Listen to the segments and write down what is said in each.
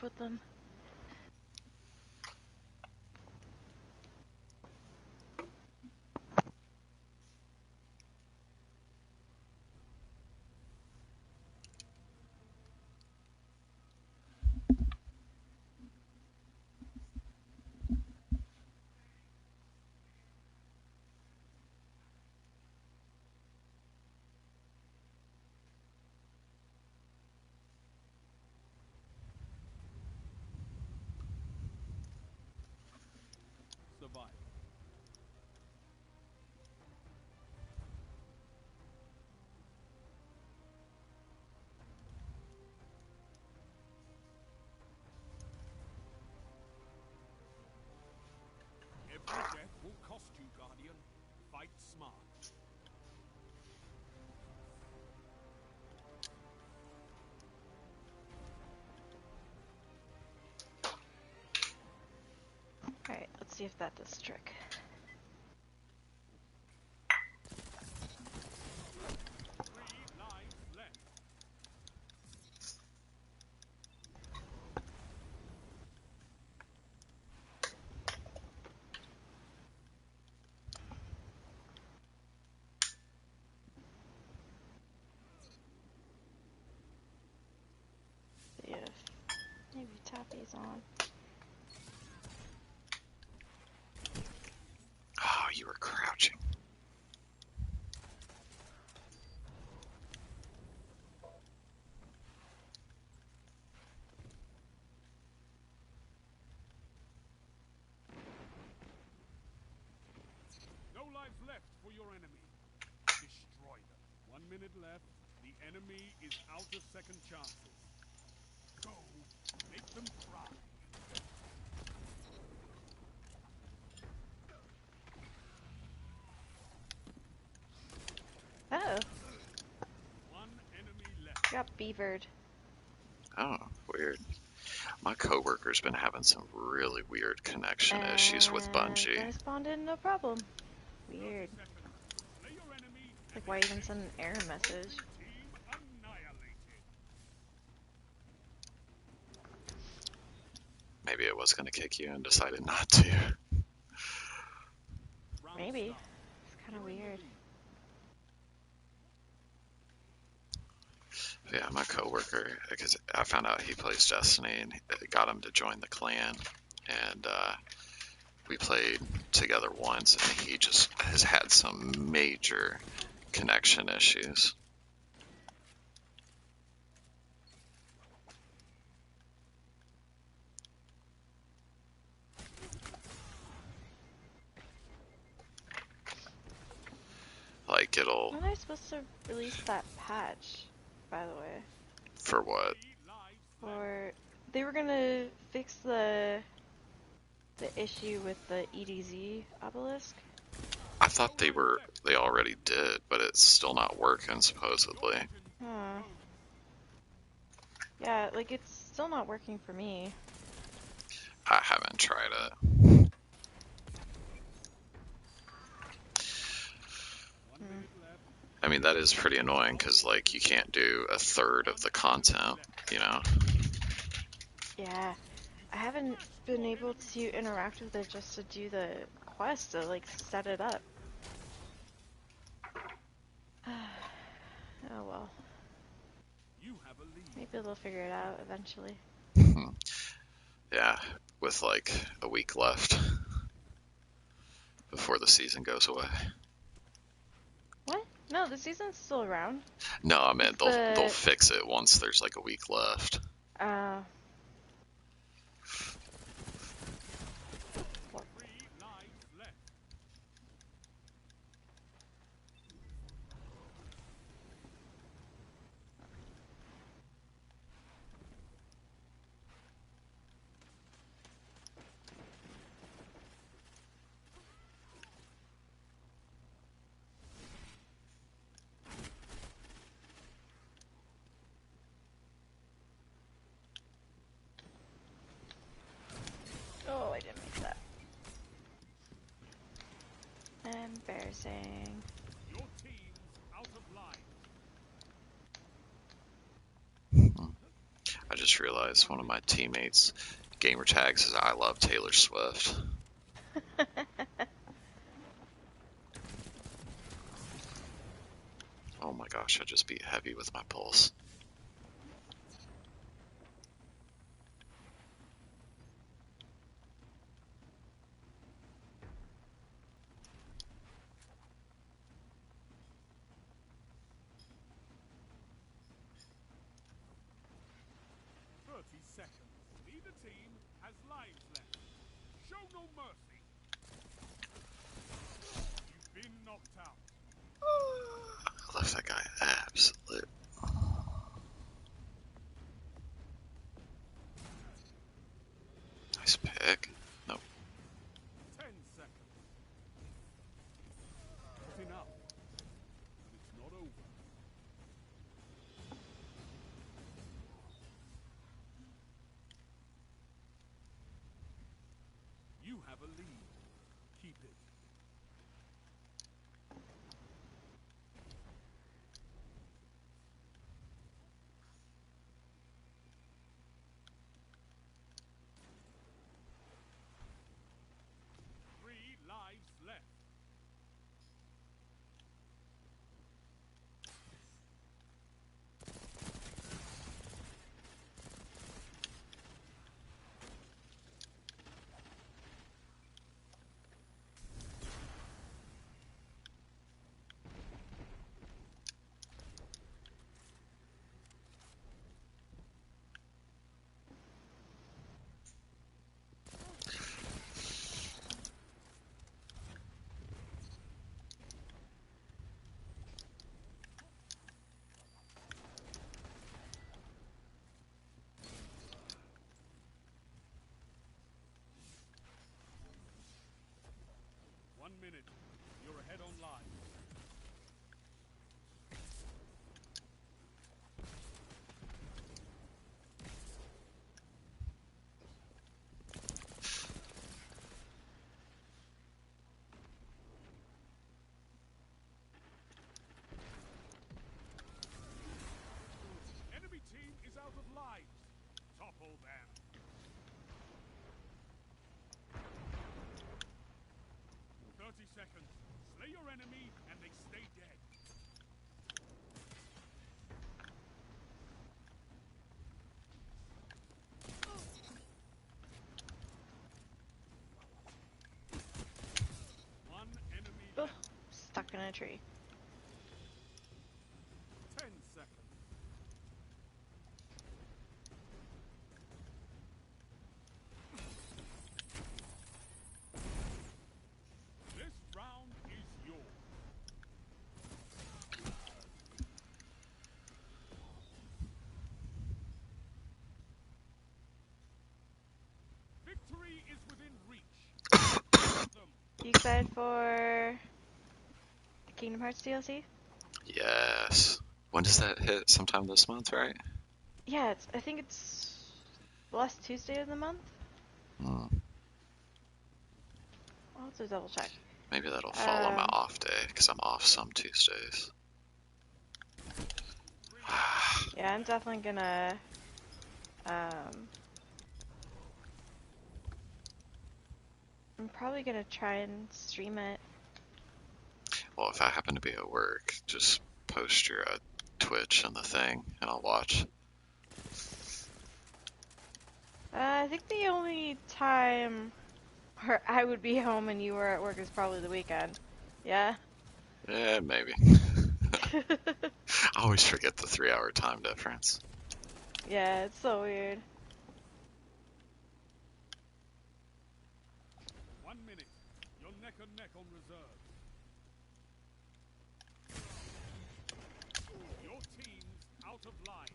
with them. Survive. Every death will cost you, Guardian. Fight smart. Alright, let's see if that does the trick. See if maybe Tappy's on. Oh, you were crouching. No lives left for your enemy. Destroy them. 1 minute left. The enemy is out of second chances. Go. Make them cry. Oh, 1 enemy left. got beavered. Oh, weird. My coworker's been having some really weird connection issues with Bungie. I spawned in, no problem. Weird. Slay your enemy. Like, why even send an error message? Team annihilated. Maybe it was going to kick you and decided not to. Maybe. It's kind of weird. Yeah, my coworker, because I found out he plays Destiny and it got him to join the clan. And we played together once and he just has had some major connection issues. Like it'll... When are they supposed to release that patch, by the way? For what? Or they were gonna fix the issue with the EDZ obelisk? I thought they already did, but it's still not working supposedly. Huh. Yeah, like it's still not working for me. I haven't tried it. I mean, that is pretty annoying because, like, you can't do a third of the content, you know? Yeah, I haven't been able to interact with it just to do the quest to, like, set it up. Oh well. Maybe they'll figure it out eventually. Yeah, with, like, a week left before the season goes away. What? No, the season's still around. No, I meant they'll fix it once there's, like, a week left. Oh, I didn't make that. Embarrassing. Your team's out of line. I just just realized one of my teammates' gamer tags is I love Taylor Swift. Oh my gosh, I just beat heavy with my pulse. Seconds. Neither team has lives left. Show no mercy. You've been knocked out. I left that guy absolute. Nice pick. Nope. 10 seconds. That's enough. But it's not over. You have a lead. Keep it. Three lives left. One minute. You're ahead on live. Enemy team is out of lives. Topple them. 30 seconds. Slay your enemy and they stay dead. One enemy Oh, left. stuck in a tree. 10 seconds. This round is yours. Victory is within reach. Get them. You excited for the Kingdom Hearts DLC? Yes. When does that hit? Sometime this month, right? Yeah, I think it's the last Tuesday of the month. Hmm. I'll have to double check. Maybe that'll fall on my Um, off day, because I'm off some Tuesdays. yeah, I'm definitely gonna, um, I'm probably gonna try and stream it. Well, if I happen to be at work, just post your Twitch and the thing, and I'll watch. I think the only time where I would be home and you were at work is probably the weekend. Yeah? Yeah, maybe. I always forget the 3-hour time difference. Yeah, it's so weird. 1 minute. You're neck and neck on reserve. Your team's out of line.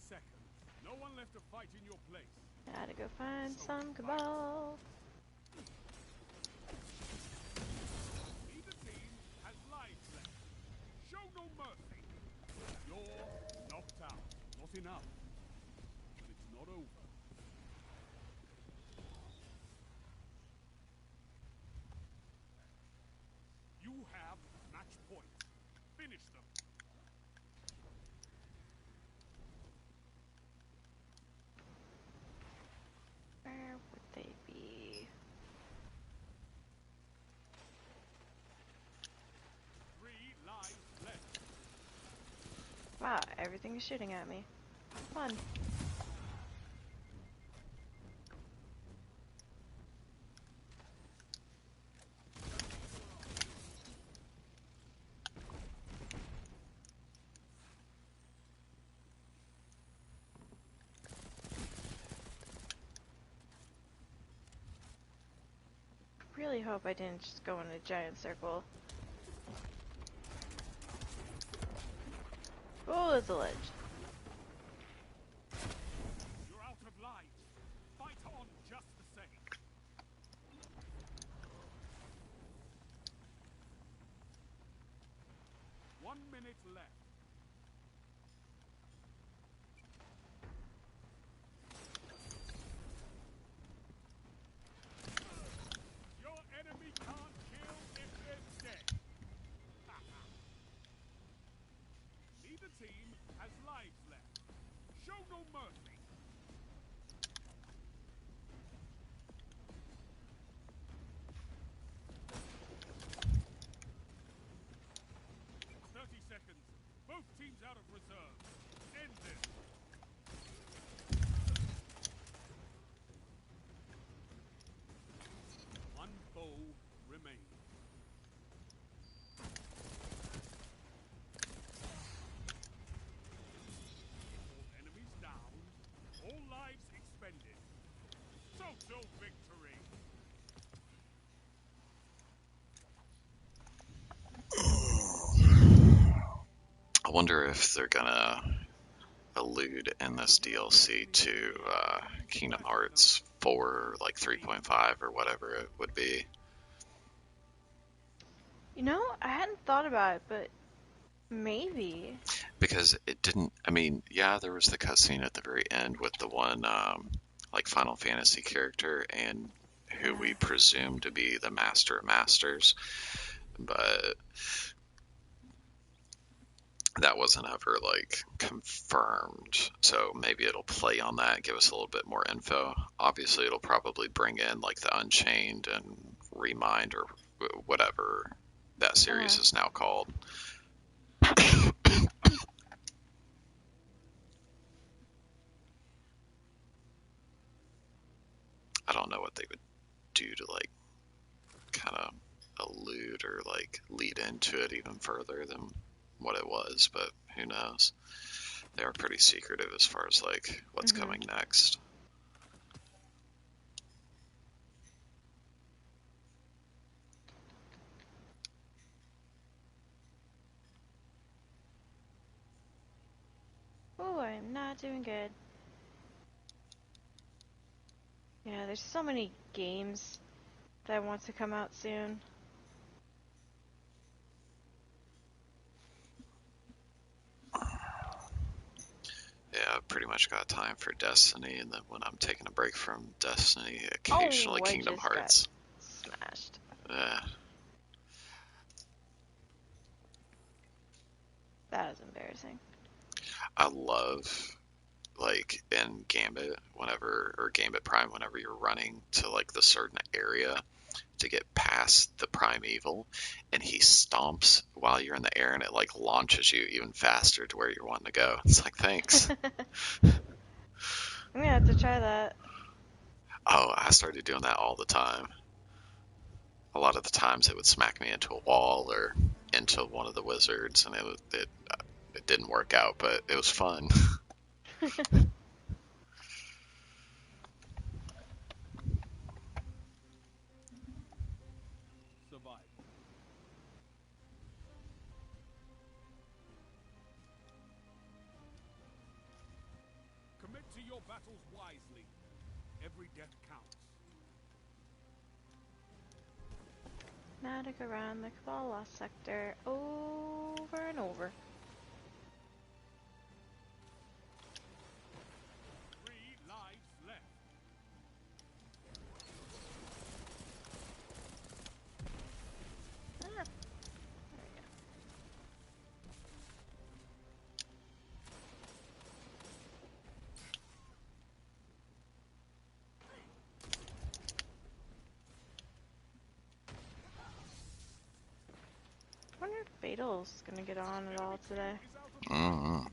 Seconds. No one left to fight in your place. Gotta go find some Cabal. Neither team has lives out. Not enough. But it's not over. You have match point. Finish them. Where would they be? 3 lives left. Wow, everything is shooting at me. Fun. Really hope I didn't just go in a giant circle. Oh, there's a ledge. You're out of lives. Fight on just the same. One minute left. Your enemy can't kill if they're dead. Neither team has lives left. Show no mercy. Seconds. Both teams out of reserve. End this. One foe remains. All enemies down. All lives expended. So victory. I wonder if they're gonna allude in this DLC to Kingdom Hearts 4, like 3.5 or whatever it would be. You know, I hadn't thought about it, but maybe. Because it didn't, I mean, yeah, there was the cutscene at the very end with the one, like Final Fantasy character and who we presume to be the Master of Masters, but that wasn't ever like confirmed. So maybe it'll play on that, give us a little bit more info. Obviously, it'll probably bring in like the Unchained and Remind or whatever that series is now called. I don't know what they would do to like kind of allude or like lead into it even further than what it was, but who knows? They are pretty secretive as far as like what's coming next. Oh, I'm not doing good. Yeah, there's so many games that I want to come out soon. Yeah, I've pretty much got time for Destiny, and then when I'm taking a break from Destiny, occasionally I Kingdom just got Hearts. smashed. Yeah. That was embarrassing. I love like in Gambit or Gambit Prime whenever you're running to like the certain area to get past the primeval and he stomps while you're in the air and it like launches you even faster to where you're wanting to go. It's like, thanks. I'm gonna have to try that. Oh, I started doing that all the time. A lot of the times it would smack me into a wall or into one of the wizards and it didn't work out, but it was fun. Survival. Commit to your battles wisely. Every death counts. Now to go around the Cabal Lost Sector over and over. Fatal's gonna get on at all today. Mm-hmm.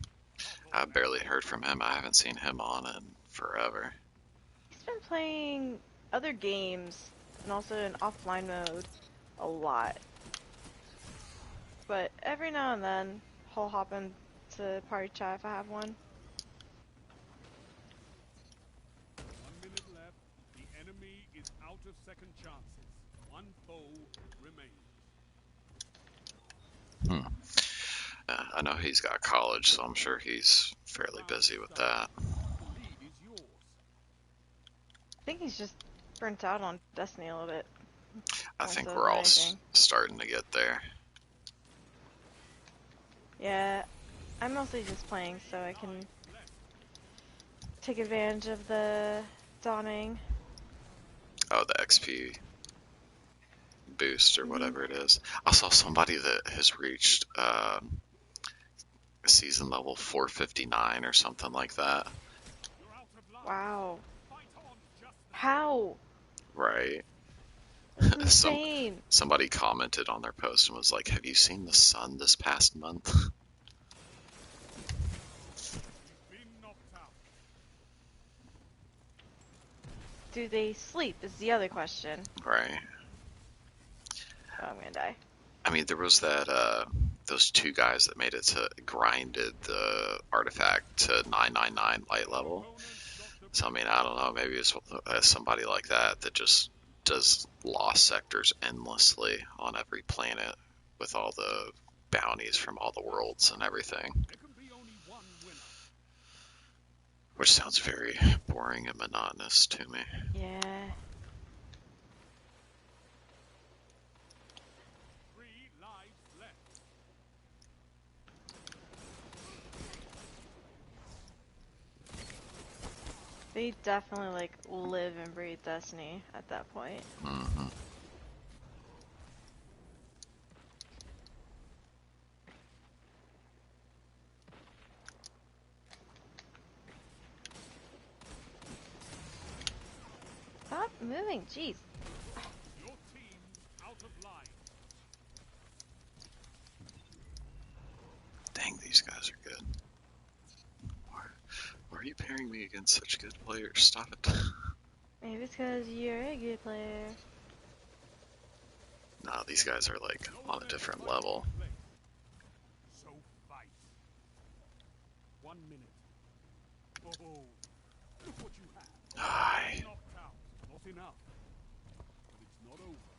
I barely heard from him. I haven't seen him on in forever. He's been playing other games and also in offline mode a lot. But every now and then, he'll hop into party chat if I have one. 1 minute left. The enemy is out of second chances. One foe remains. I know he's got college, so I'm sure he's fairly busy with that. The lead is yours. I think he's just burnt out on Destiny a little bit. I More think so we're than all anything. starting to get there. Yeah, I'm mostly just playing so I can take advantage of the dawning. Oh, the XP boost or whatever it is. I saw somebody that has reached season level 459 or something like that. You're out of line. Wow. Fight on just the How? Right. That's insane. Somebody commented on their post and was like, "Have you seen the sun this past month?" been knocked out. Do they sleep is the other question. Right. Oh, I'm gonna die. I mean, there was that those two guys that made it to grinded the artifact to 999 light level. So I mean, I don't know. Maybe it's somebody like that that just does lost sectors endlessly on every planet with all the bounties from all the worlds and everything, There can be only one winner. which sounds very boring and monotonous to me. Yeah. 3 lives left. They definitely like live and breathe Destiny at that point. Mm-hmm. Stop moving, jeez. Your team's out of line. Dang, these guys are good. Why are you pairing me against such good players? Stop it. Maybe it's because you're a good player. Nah, these guys are like on a different level. So fight. 1 minute. Oh, look what you have. Hi. Knocked out. Not enough. But it's not over.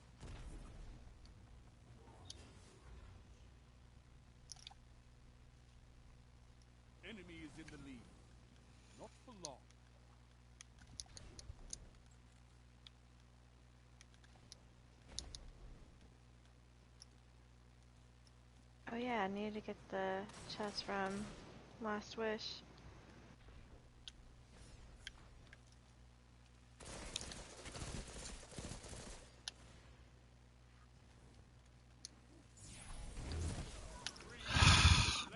Enemy is in the lead. Not for long. Oh yeah, I need to get the chest from Last Wish.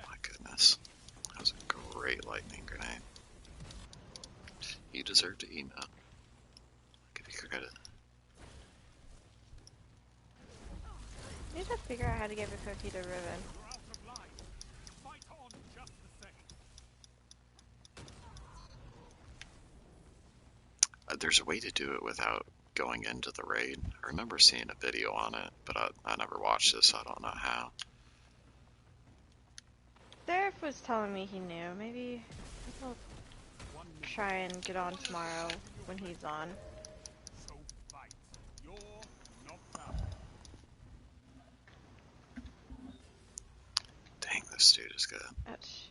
My goodness. That was a great lightning grenade. You deserve to eat now. Give you credit. I need to figure out how to give a cookie to Riven. You're out of line. Fight on just a second. There's a way to do it without going into the raid. I remember seeing a video on it, but I never watched this, so I don't know how. Derek was telling me he knew. Maybe I'll 1 minute. try and get on tomorrow when he's on. So fight. You're knocked out. Dang, this dude is good. Ouch.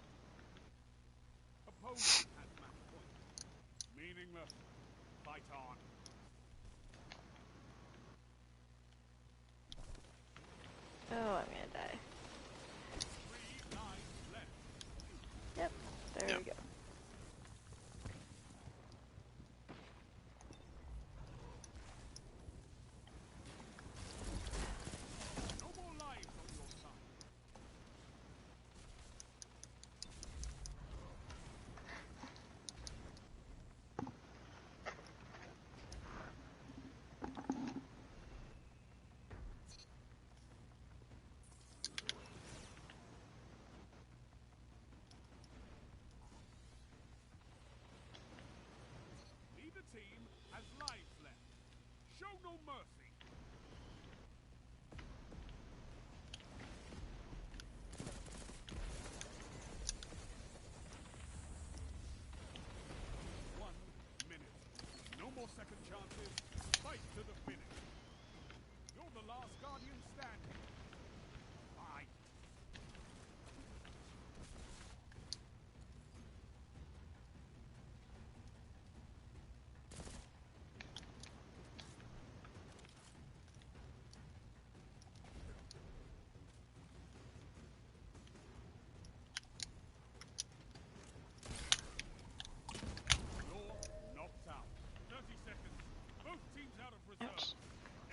Opponent has match point. Meaningless. Fight on. Oh, I'm gonna die. 3 lives left. Yep, there Yep. we go. No more lives on your side. second chances. Fight to the finish. You're the last guardian standing. Fight. You're knocked out. 30 seconds. Both teams out of reserve. Ouch.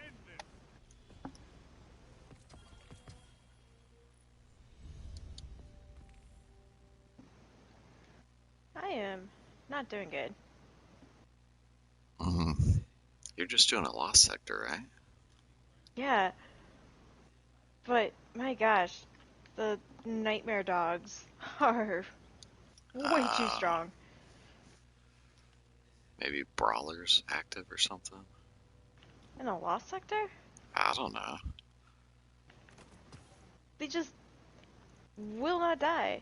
End this. I am not doing good. You're just doing a lost sector, right? Yeah, but my gosh, the nightmare dogs are way too strong. Maybe brawlers active or something. In a lost sector? I don't know. They just will not die.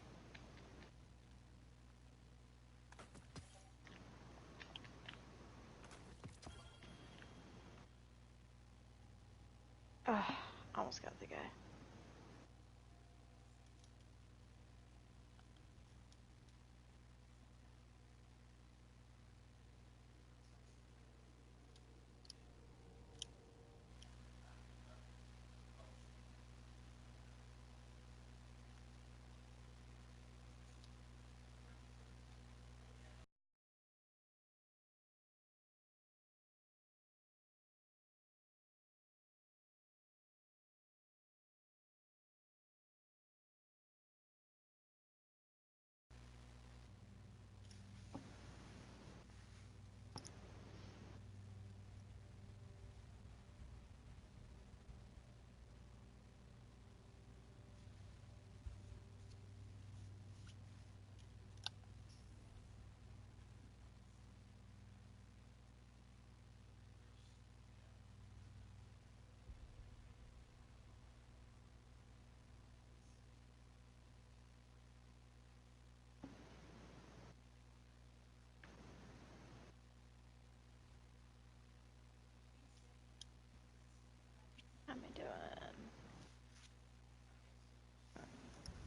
Ugh, almost got the guy. How am I doing?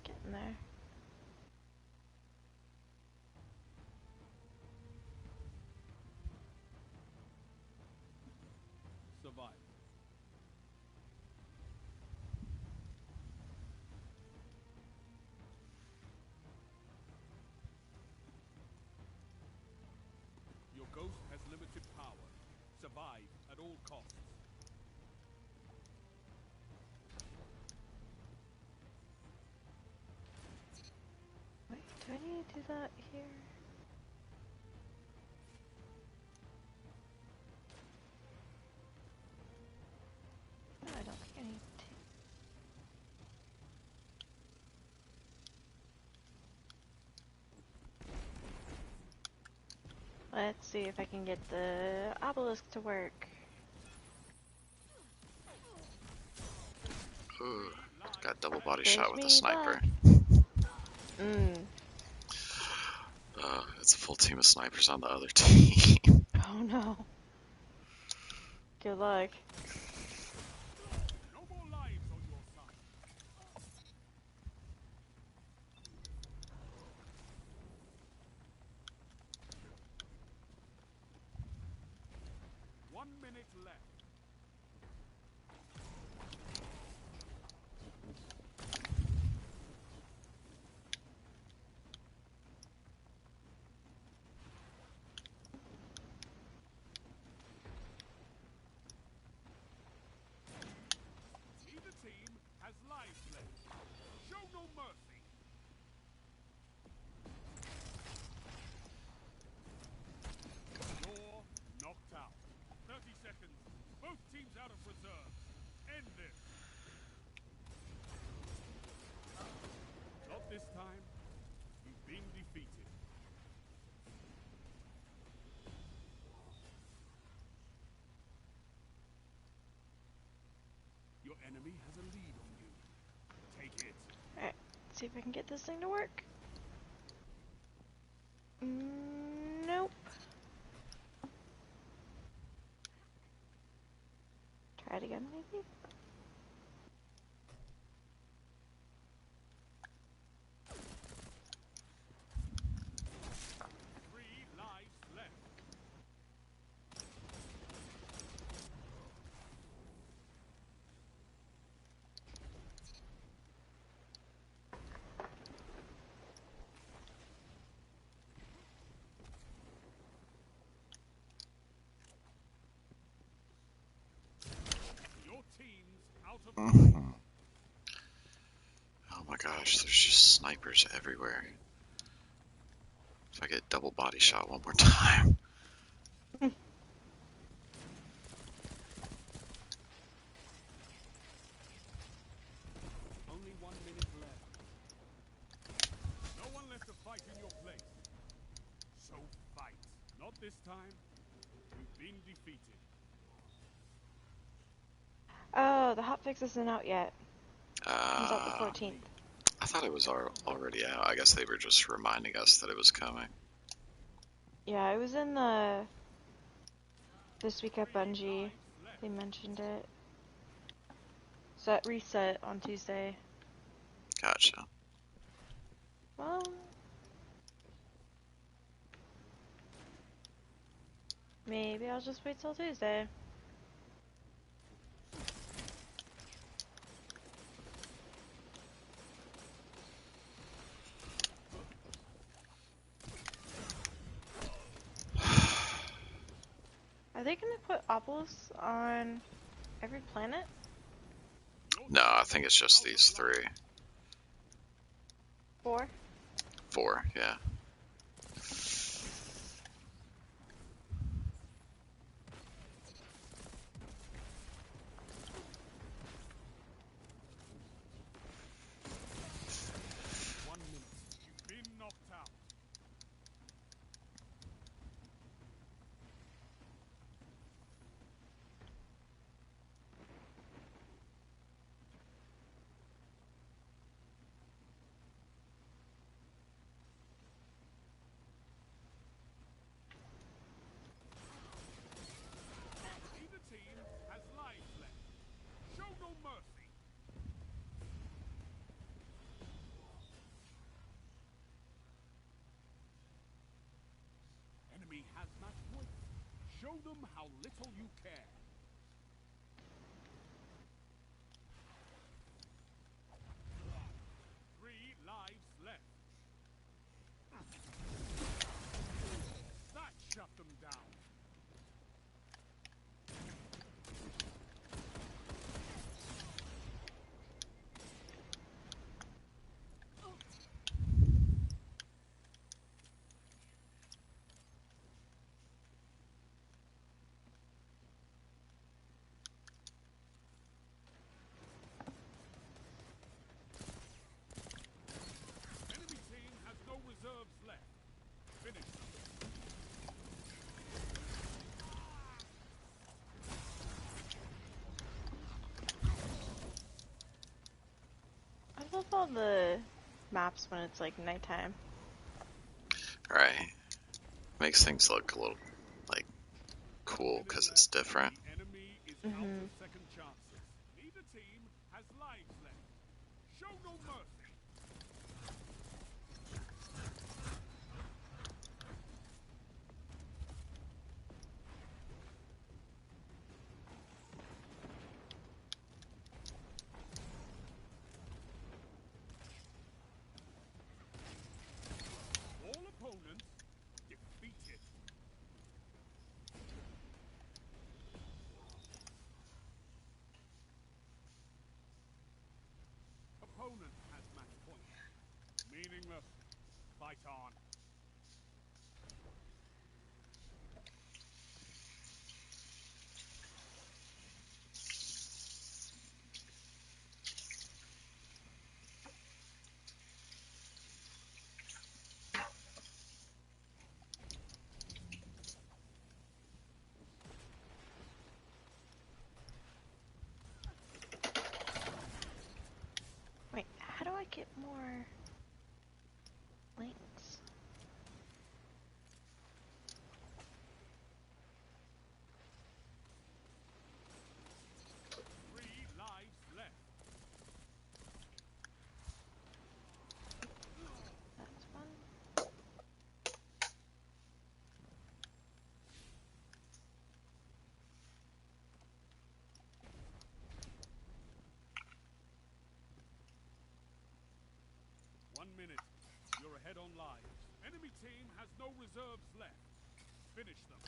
Getting there. Survive. Your ghost has limited power. Survive at all costs. Wait, do I need to do that here? No, I don't think I need to. Let's see if I can get the obelisk to work. Ooh, got double body Wish shot with a me sniper. luck. It's a full team of snipers on the other team. Oh no. Good luck. No more lives on your side. One minute left. Neither team has lives left. Show no mercy. You're knocked out. 30 seconds. Both teams out of reserve. End this. Not this time. You've been defeated. Your enemy has a lead on you. Take it. Alright, see if I can get this thing to work. Nope. try it again, maybe? Three lives left. Your team's out of time. Mhm. Oh my gosh, there's just snipers everywhere. If I get double body shot one more time. Only 1 minute left. No one left to fight in your place. So fight. Not this time. You've been defeated. Oh, the hotfix isn't out yet. Comes out the Uh, 14th. I thought it was already out. I guess they were just reminding us that it was coming. Yeah, it was in the This Week at 3 Bungie. lives left. They mentioned it. Set reset on Tuesday. Gotcha. Well, maybe I'll just wait till Tuesday. Are they gonna put obelisks on every planet? No, I think it's just these 3. 4? 4, yeah. One minute. You've been knocked out. Neither team has lives left. Show no mercy. Enemy has match point. Show them how little you care. Three lives left. That shut them down. Enemy team has no reserves left. Finish them. I love all the maps when it's like nighttime. Right. Makes things look a little, like, cool Minute because it's left. different. The enemy is out of second chances. Neither team has lives left. Show no mercy. All opponents defeated. Opponent has match point. Meaningless. Fight on. Wait, how do I get more links? minute. You're ahead on lives. Enemy team has no reserves left. Finish them.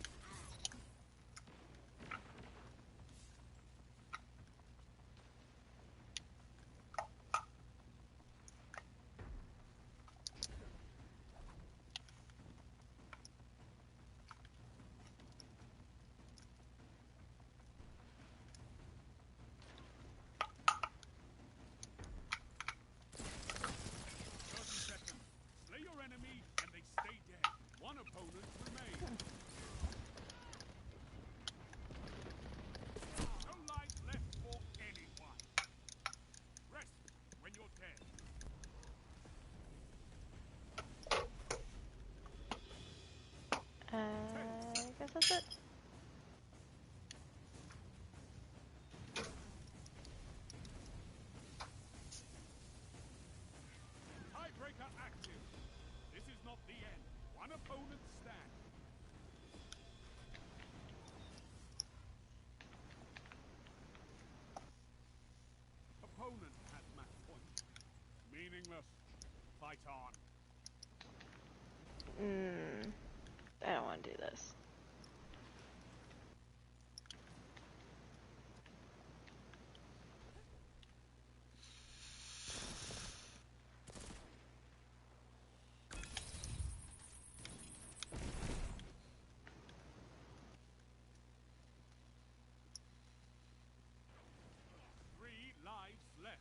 One opponent remains. No life left for anyone. Rest when you're dead. I guess that's it. Tiebreaker active. This is not the end. One opponent stands. Opponent has match point. Meaningless. Fight on. I don't want to do this. Three lives left.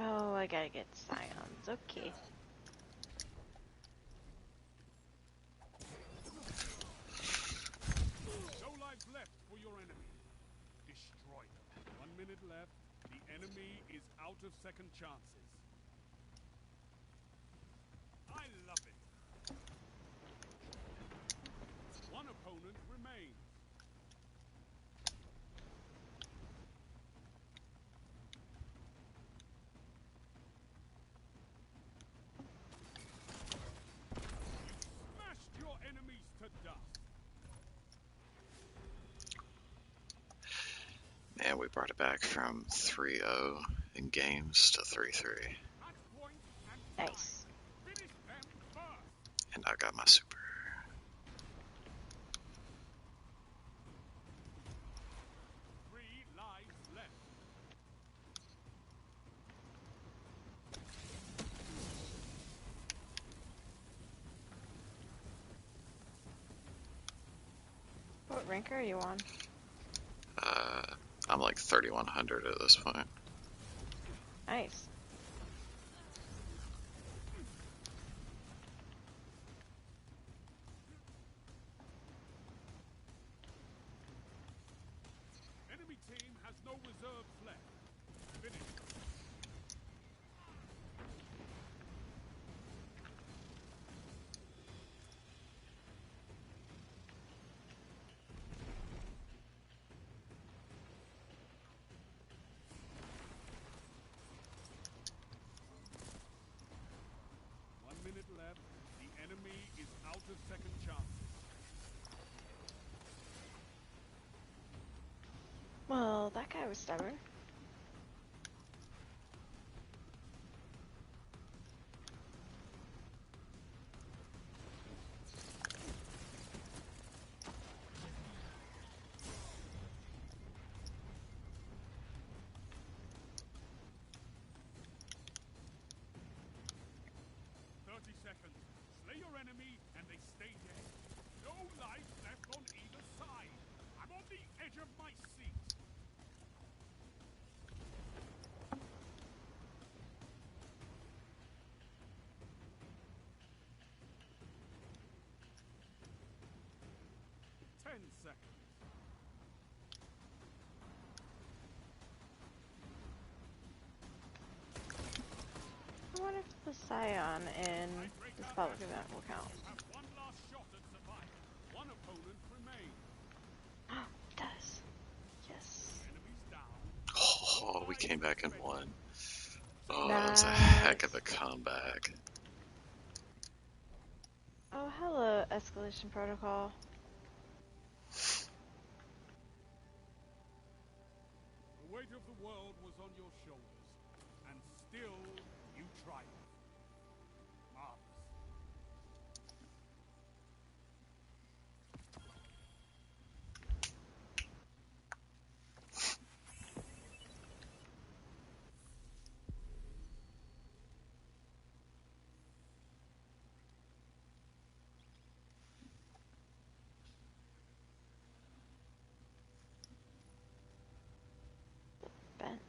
Oh, I gotta get scions. Okay. No lives left for your enemy. Destroy them. 1 minute left. The enemy is out of second chances. I love it. One opponent remains. Smashed your enemies to dust. Man, we brought it back from 3-0 in games to 3-3. Match point and time. Nice. Finish them first. And I got my super. Three lives left. What rank are you on? I'm like 3100 at this point. Nice. Enemy team has no reserves left. Finish them. Left. The enemy is out of second chances. Well, that guy was stubborn. Seconds. Slay your enemy and they stay dead. No life left on either side. I'm on the edge of my seat. Seconds. I wonder if the scion in this public event will count. You have one last shot at survival. One opponent remains. It does. Yes. Enemies down. came back and won. Oh, that was a Nice. heck of a comeback. Oh, hello, Escalation Protocol. The weight of the world was on your shoulders, and still you triumphed. Marvelous. Bent.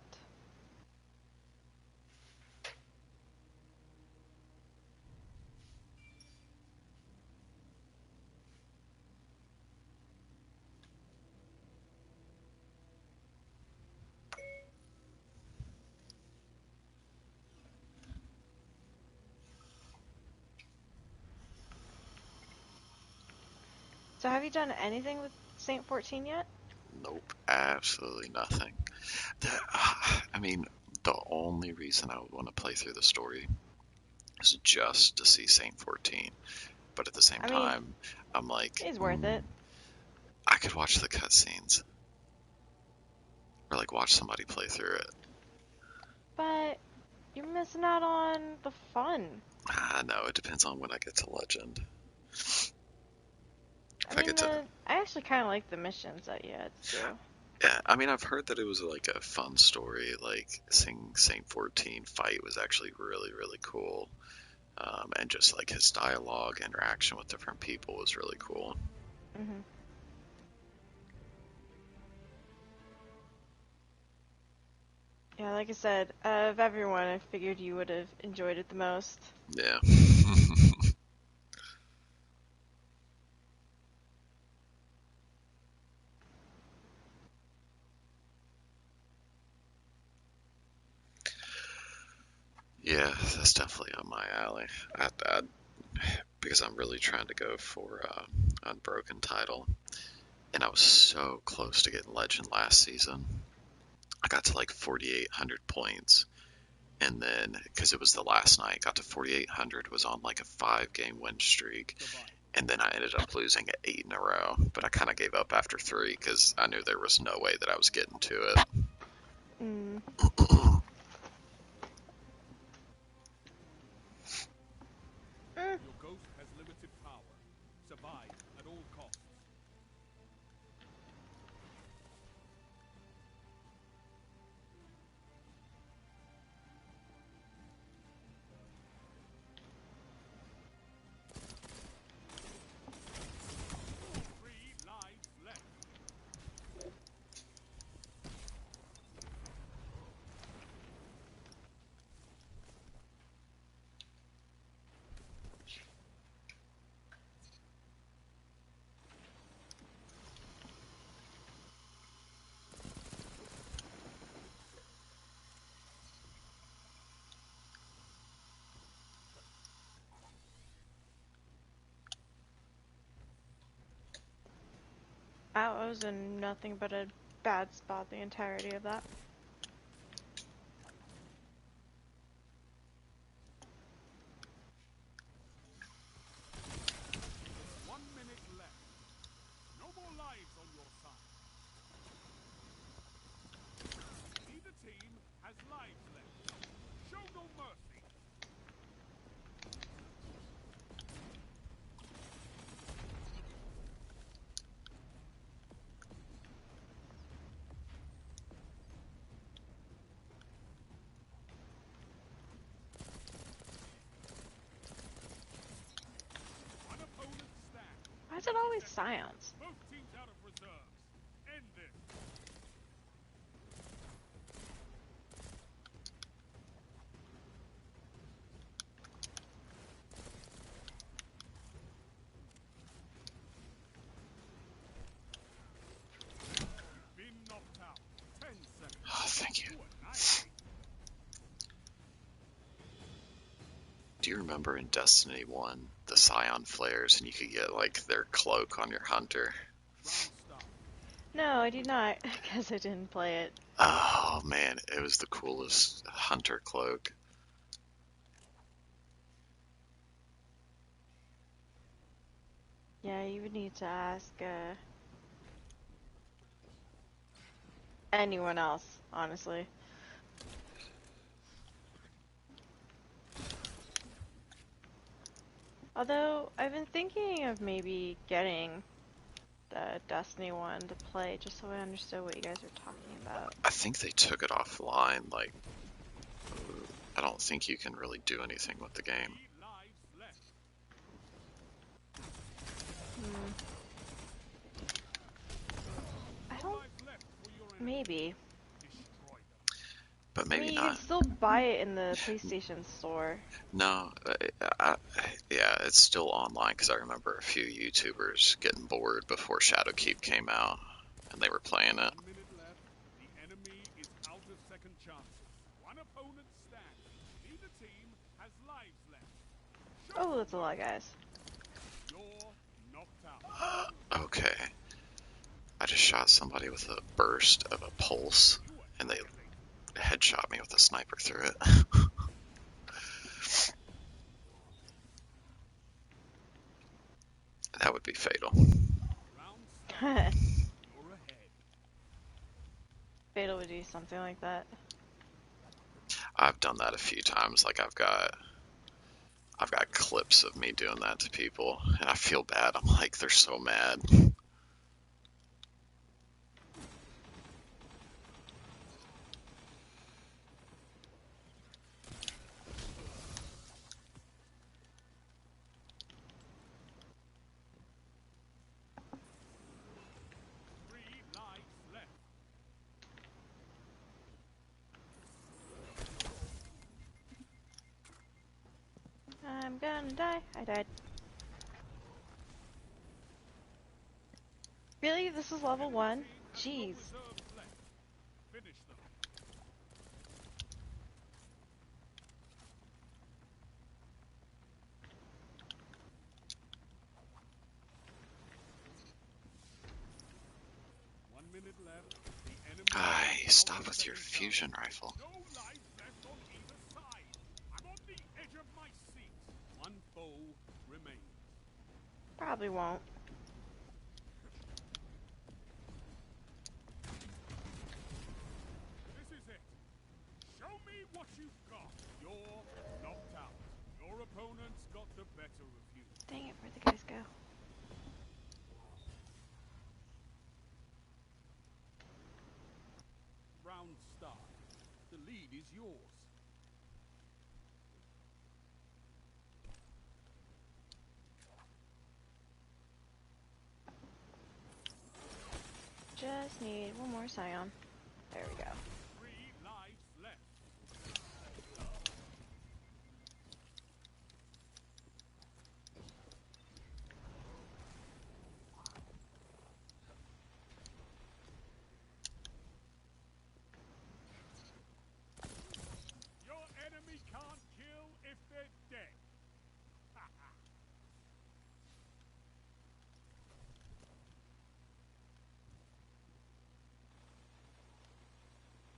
So have you done anything with Saint 14 yet? Nope, absolutely nothing. I mean, the only reason I would want to play through the story is just to see Saint 14. But at the same I mean, time, I'm like, it's worth it. I could watch the cutscenes. Or like watch somebody play through it. But you're missing out on the fun. I know, it depends on when I get to Legend. I If I mean, get to... I actually kind of like the missions that you had to do. Yeah, I mean, I've heard that it was like a fun story. Like, seeing Saint 14 fight was actually really, really cool. And just like his dialogue, interaction with different people was really cool. hmm Yeah, like I said, of everyone, I figured you would have enjoyed it the most. Yeah. Yeah, that's definitely on my alley. Because I'm really trying to go for Unbroken title. And I was so close to getting Legend last season. I got to like 4,800 points. And then, because it was the last night, got to 4,800, was on like a 5-game win streak. And then I ended up losing 8 in a row. But I kind of gave up after 3 because I knew there was no way that I was getting to it. Mm. Your ghost has limited power. Survive at all costs. Three lives left. I was in nothing but a bad spot the entirety of that. Just 1 minute left. No more lives on your side. Neither team has lives left. Show no mercy. One opponent stands. Why is it always Scions? Both teams out of reserves. End this. You've been knocked out. 10 seconds. Oh, thank you. You annihilate. Do you remember in Destiny 1, the Scion flares, and you could get like their cloak on your hunter? Round start. No, I do not, because I didn't play it. Oh man, it was the coolest hunter cloak. Yeah, you would need to ask anyone else, honestly. Although, I've been thinking of maybe getting the Destiny one to play, just so I understood what you guys were talking about. I think they took it offline. Like, I don't think you can really do anything with the game. 3 lives left. Hmm. I 4 don't... lives left for your enemy. Maybe. Destroy them. But I maybe mean, you can not. still buy it in the PlayStation Store. No, yeah, it's still online because I remember a few YouTubers getting bored before Shadowkeep came out, and they were playing it. 1 minute left. The enemy is out of second chances. One opponent stands. Neither team has lives left. Show Oh, them that's a lot, mercy. guys. You're knocked out. Okay, I just shot somebody with a burst of a pulse, You were and they elevated. headshot me with a sniper through it. That would be fatal. Round start. You're ahead. Fatal would do something like that. I've done that a few times. Like I've got clips of me doing that to people, and I feel bad. I'm like, they're so mad. 3 lives left. I'm gonna die. I died. Really? This is level Enemy 1? team has no Jeez. reserves left. Finish them. One minute left. The enemy Guy, is out stop of with your second fusion chances. rifle. No lives left on either side. I'm on the edge of my seat. One foe remains. Probably won't. This is it. Show me what you've got. You're knocked out. Your opponent's got the better of you. Dang it, where'd the guys go? Round start. The lead is yours. Just need one more Scion. There we go. 3 lives left. Your enemy can't kill if they're dead.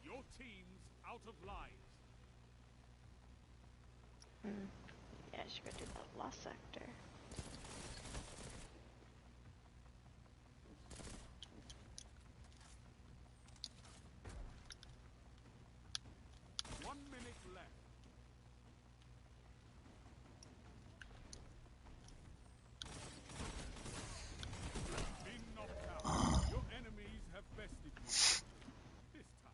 Your team's out of lives. Yeah, I should go do that lost sector. One minute left. Been knocked out. Your enemies have bested you. This time.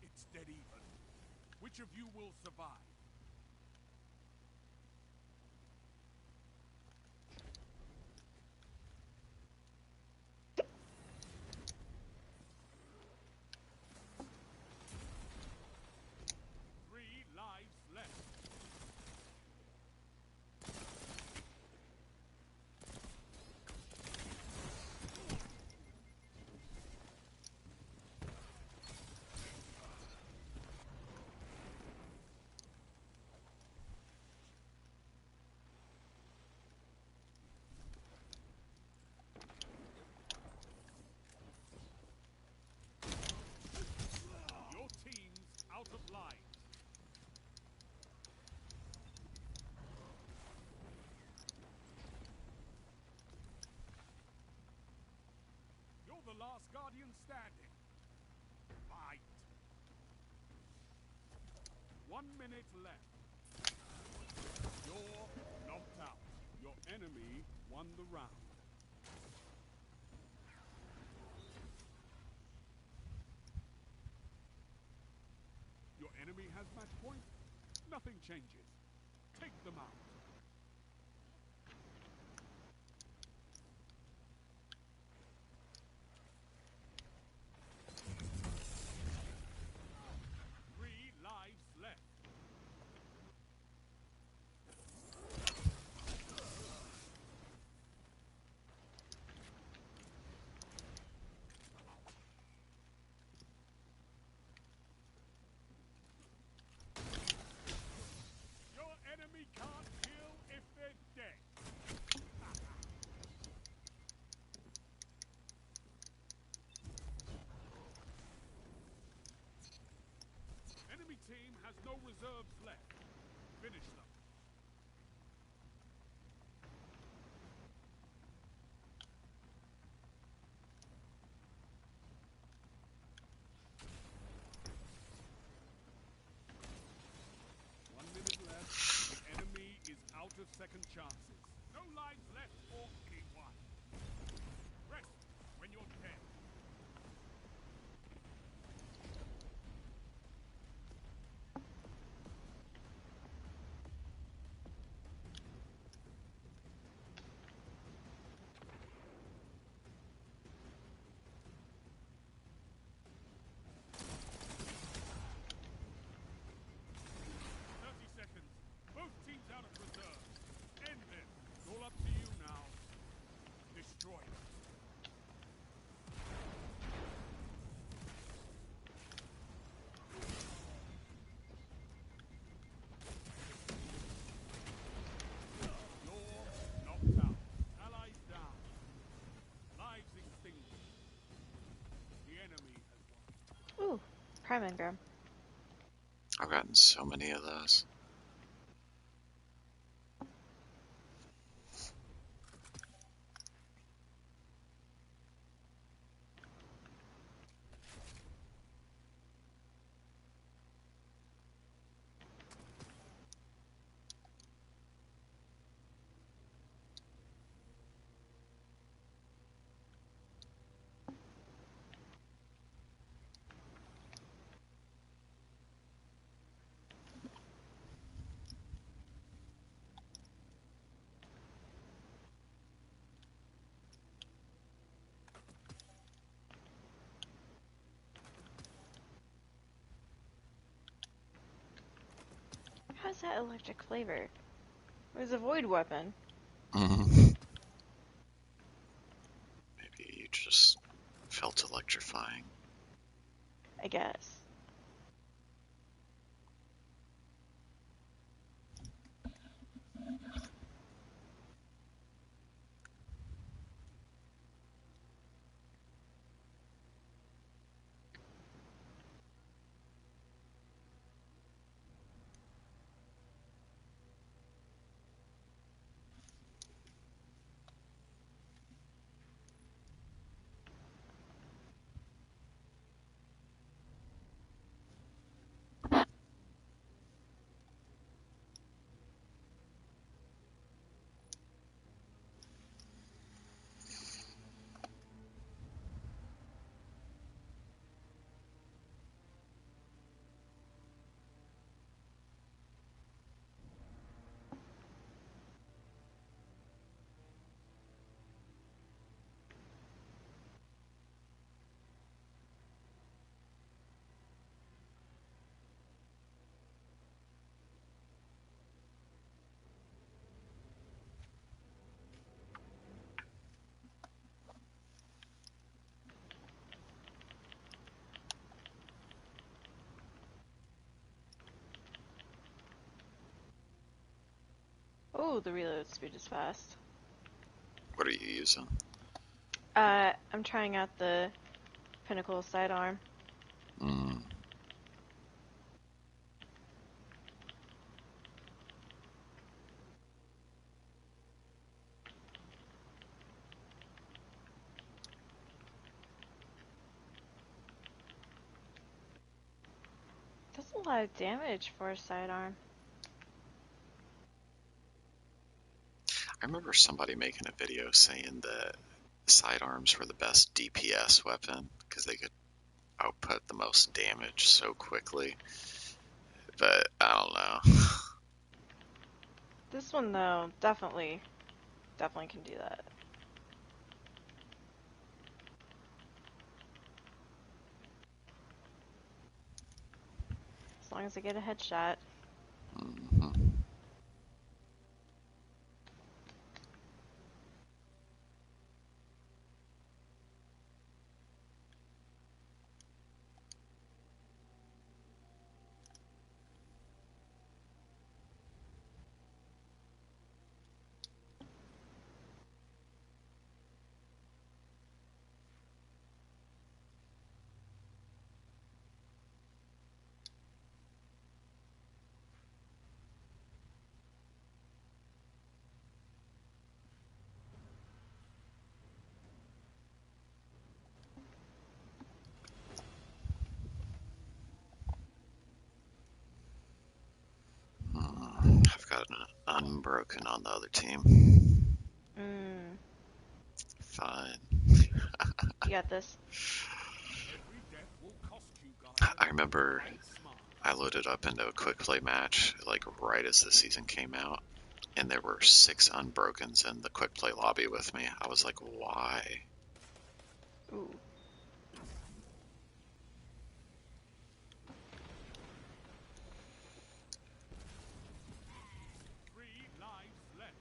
It's dead even. Which of you will survive? Three lives left. Last guardian standing. Fight. 1 minute left. You're knocked out. Your enemy won the round. Your enemy has match point. Nothing changes. Take them out. Three lives left. Your enemy can't kill if they're dead. Enemy team has no reserves left. Finish them. The enemy is out of second chances. No lives left for anyone. Rest when you're dead. Both teams out of reserve. End this. It's all up to you now. Destroy it. You're knocked out. Allies down. Lives extinguished. The enemy has won. Ooh, prime engram. I've gotten so many of those. How's that electric flavor? It was a void weapon. Maybe you just felt electrifying. I guess. Oh, the reload speed is fast. What are you using? I'm trying out the Pinnacle sidearm. a lot of damage for a sidearm. I remember somebody making a video saying that sidearms were the best DPS weapon because they could output the most damage so quickly. But I don't know. This one though, definitely can do that. As long as I get a headshot. Mhm. I've got an unbroken on the other team. Mm, Fine. you got this. Every death will cost you guys. I remember Fight smart. I loaded up into a quick play match like right as the season came out, and there were 6 unbrokens in the quick play lobby with me. I was like, why? Ooh. Three lives left.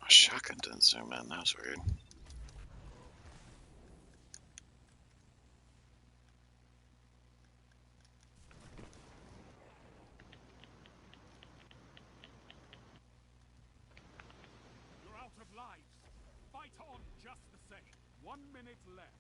My shotgun didn't zoom in. That was weird. You're out of lives. Fight on just the same. 1 minute left.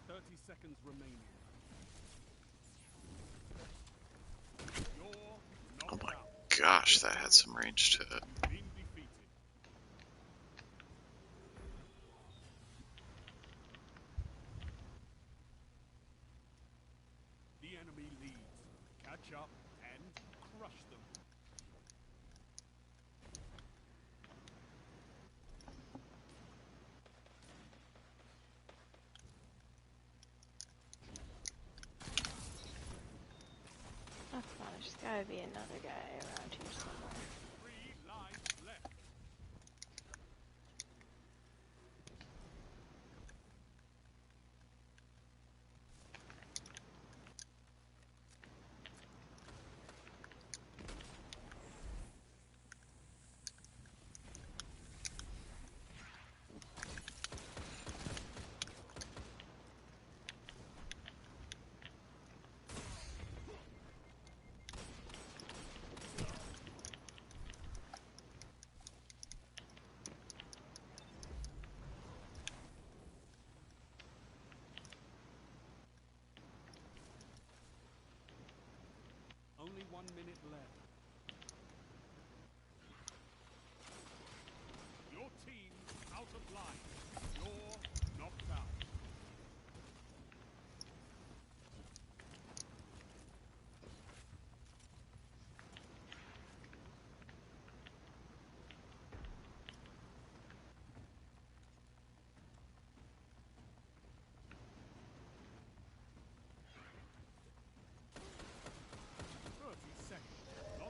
30 seconds remaining. You're Oh knocked my out. gosh, that had some range to it. Been defeated. The enemy leads. Catch up and crush them. Oh, come on, there's gotta be another guy around here somewhere. 3 lives left. Only 1 minute left. Your team's out of line. You're knocked out. Seconds.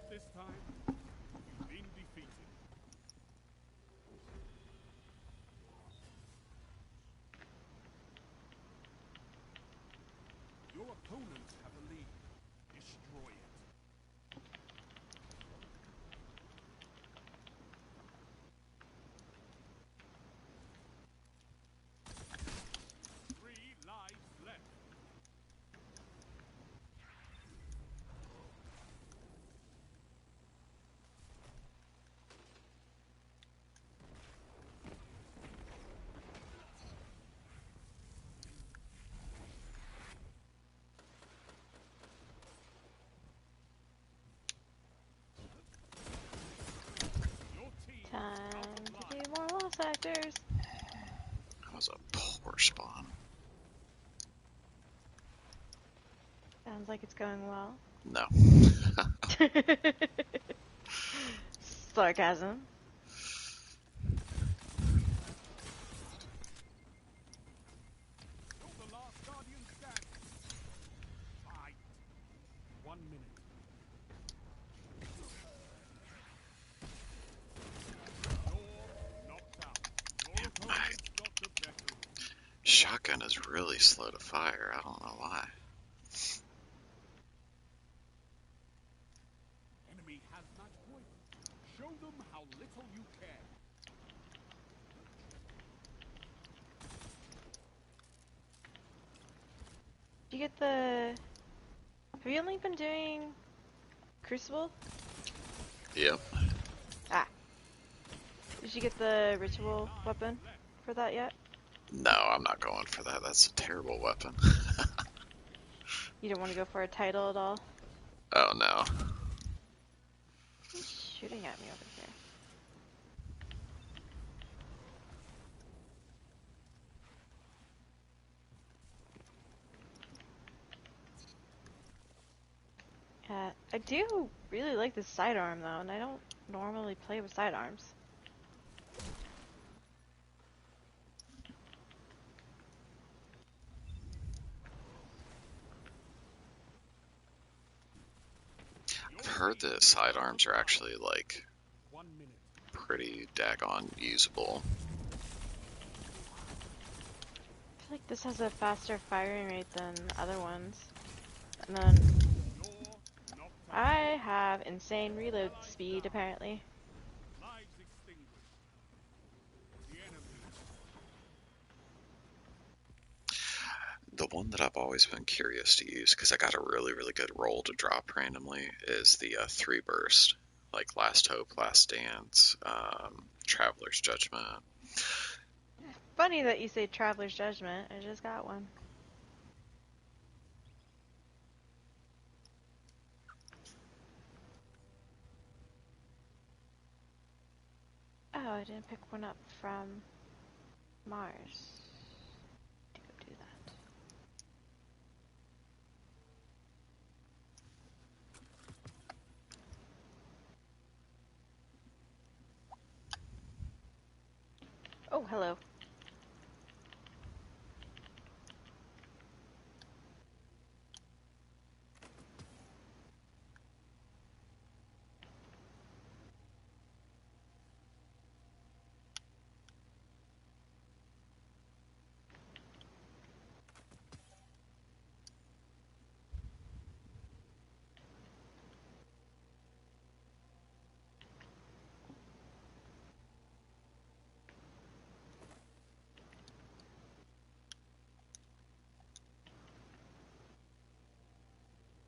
actors. That was a poor spawn. Sounds like it's going well. No. Sarcasm. You're the last guardian standing. Fight. 1 minute. You're knocked out. Your opponent's got the better of you. Shotgun is really slow to fire. I don't know why. Enemy has match point. Show them how little you care. Did you get the... Have you only been doing Crucible? Yep. Ah. Did you get the ritual weapon for that yet? No, I'm not going for that. That's a terrible weapon. You don't want to go for a title at all? Oh no. Who's shooting at me over here? I do really like this sidearm though, and I don't normally play with sidearms. I've heard that sidearms are actually like 1 minute. pretty daggone usable. I feel like this has a faster firing rate than other ones. And then You're knocked out. I have insane reload speed apparently. Lives extinguished. The enemy. The one that I've always been curious to use, because I got a really good roll to drop randomly, is the 3 burst. Like Last Hope, Last Dance, Traveler's Judgment. Funny that you say Traveler's Judgment. I just got one. Oh, I didn't pick one up from Mars. To go do that. Oh, hello.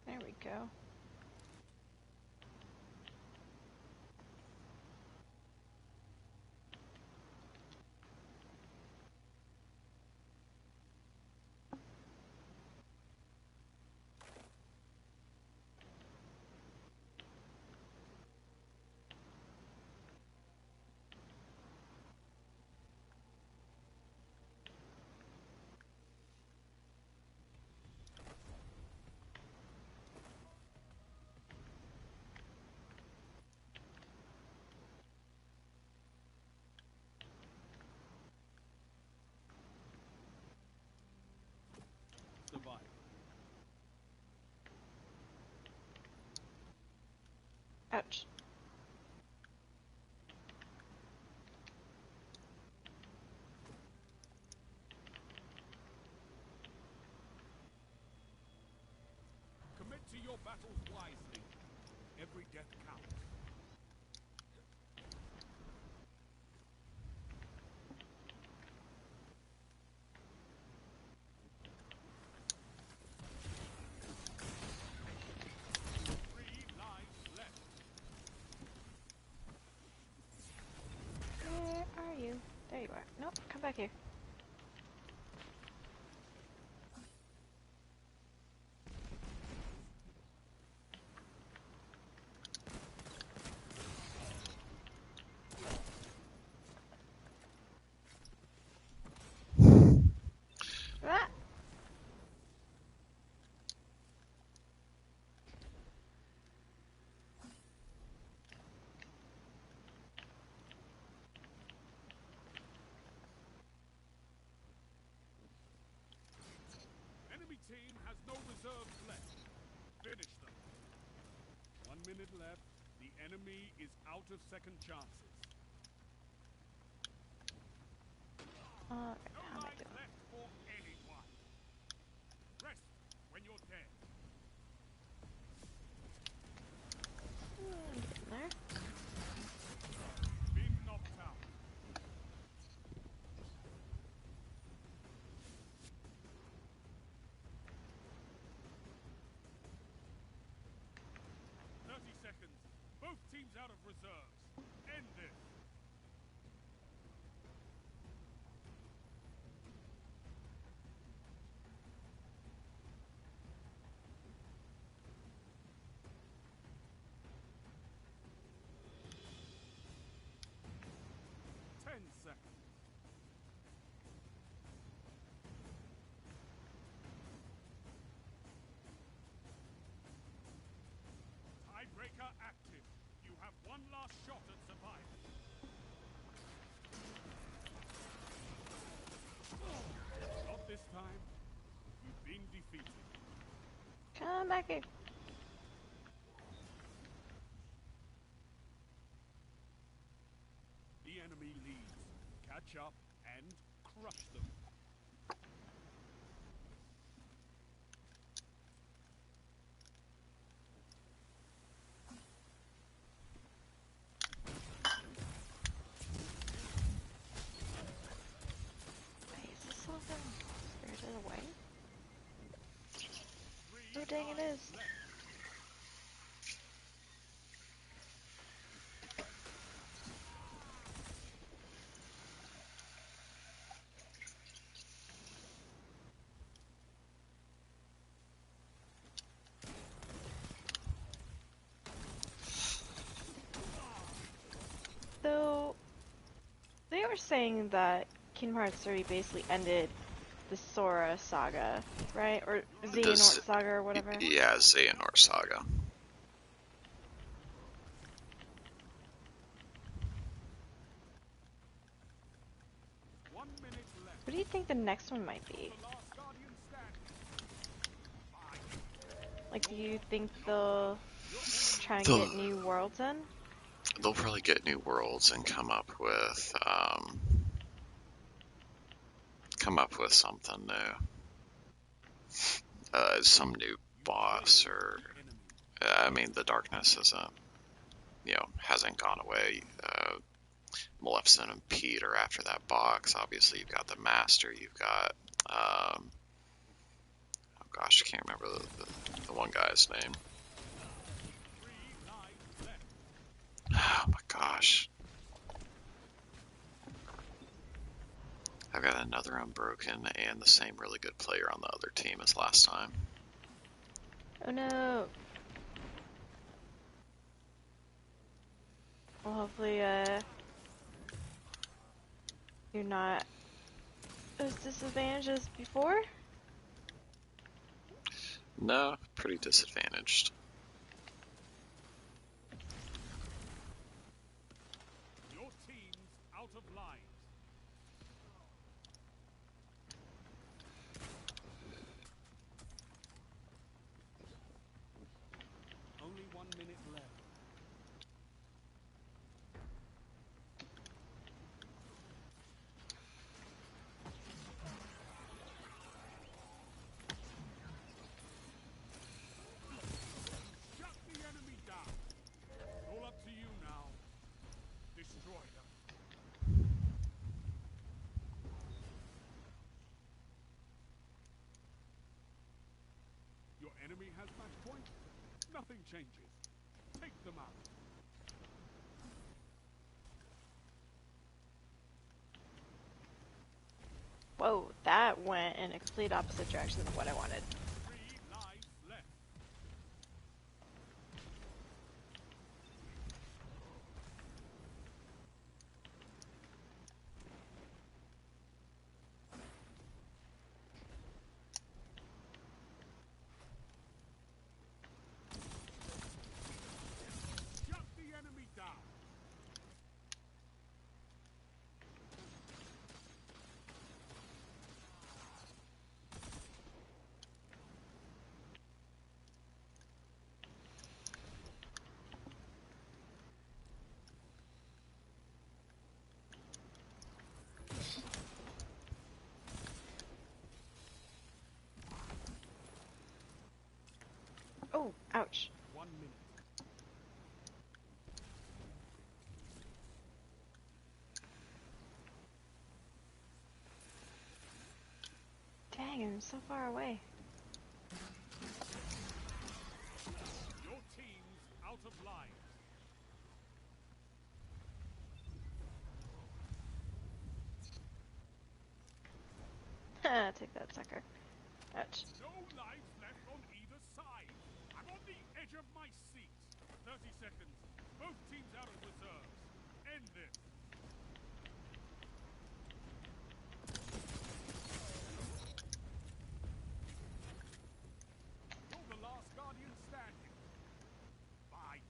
There we go. Survive. Ouch. Commit to your battles wisely. Every death counts. Three lives left. Where are you? There you are. Nope, come back here. reserves left. Finish them. 1 minute left. The enemy is out of second chances. Alright, No how am I lives doing? left for anyone. Rest when you're dead. I'm getting there. Been knocked out. Seconds. Both teams out of reserves. End this. Seconds. Tiebreaker active. You have one last shot at survival. Not this time. You've been defeated. Come back here. The enemy leads. Catch up and crush them. Wait, is this something? Spirited Away? Oh dang, it is. So, they were saying that Kingdom Hearts 3 basically ended the Sora saga, right? Or Xehanort saga or whatever. Yeah, Xehanort Saga. What do you think the next one might be? Like, do you think they'll try and get new worlds in? They'll probably get new worlds and come up with something new. Some new boss, or I mean, the darkness isn't, hasn't gone away. Maleficent and Pete are after that box. Obviously, you've got the Master. You've got, oh gosh, I can't remember the one guy's name. Oh my gosh. I've got another Unbroken and the same really good player on the other team as last time. Oh no! Well, hopefully, you're not as disadvantaged as before? No, pretty disadvantaged. Your team's out of line. Only 1 minute left. Shut the enemy down. It's all up to you now. Destroy them. Your enemy has match point. Nothing changes. Take them out. Whoa, that went in a complete opposite direction than what I wanted. 3 lives left. Shut the enemy down. Oh, ouch. 1 minute. Dang, I'm so far away. Your team's out of line. Take that, sucker. Ouch. No lives left on either side. I'm on the edge of my seat. 30 seconds. Both teams out of reserves. End this. You're the last guardian standing. Fight.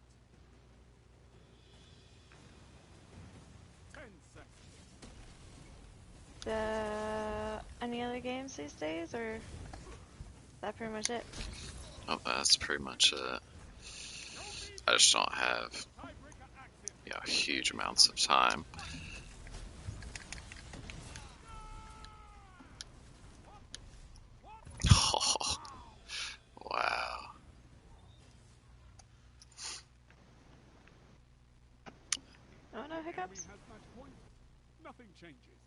10 seconds. Any other games these days, or is that pretty much it? Oh, that's pretty much it. I just don't have, huge amounts of time. Oh, wow. Oh, no hiccups? Has match point. Nothing changes.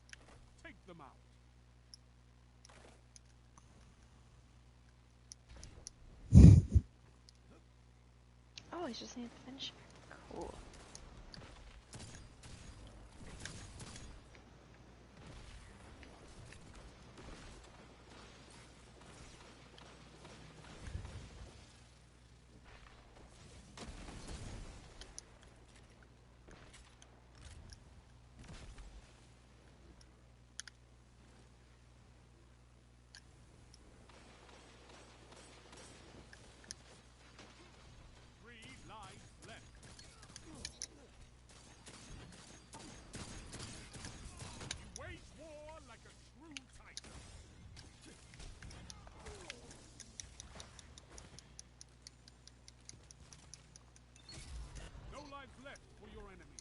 Take them out. Oh, he's just need to finish. Cool. Left for your enemy.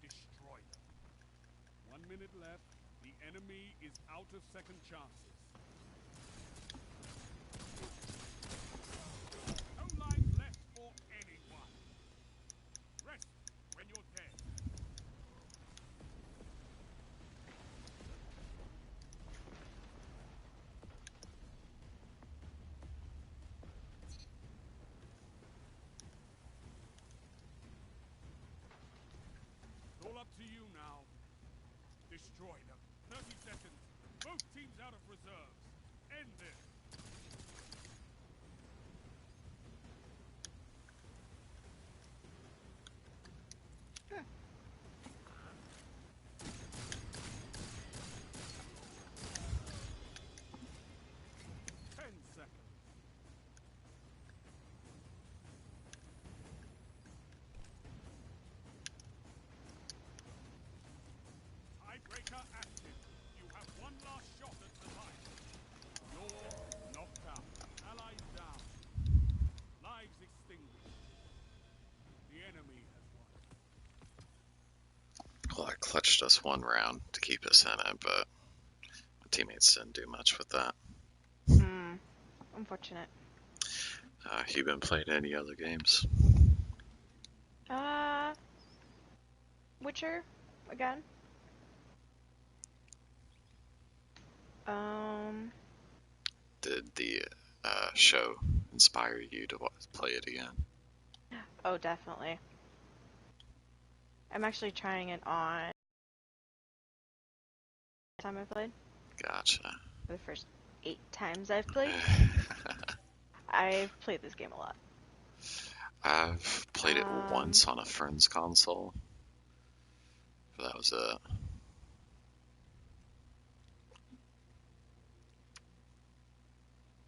Destroy them. 1 minute left. The enemy is out of second chances. No lives left for anyone. Rest when you're dead. All up to you now. Destroy them. 30 seconds. Both teams out of reserves. End this. Sure. 10 seconds. Tiebreaker active. You have one last shot at survival. You're knocked out. Allies down. Lives extinguished. The enemy has won. Well, I clutched us one round to keep us in it, but my teammates didn't do much with that. Unfortunate. You been playing any other games? Witcher, again. Did the show inspire you to play it again? Oh, definitely. I'm actually trying it on time I played. Gotcha. For the first 8 times I've played. I've played this game a lot. I've played it once on a friend's console. But that was it.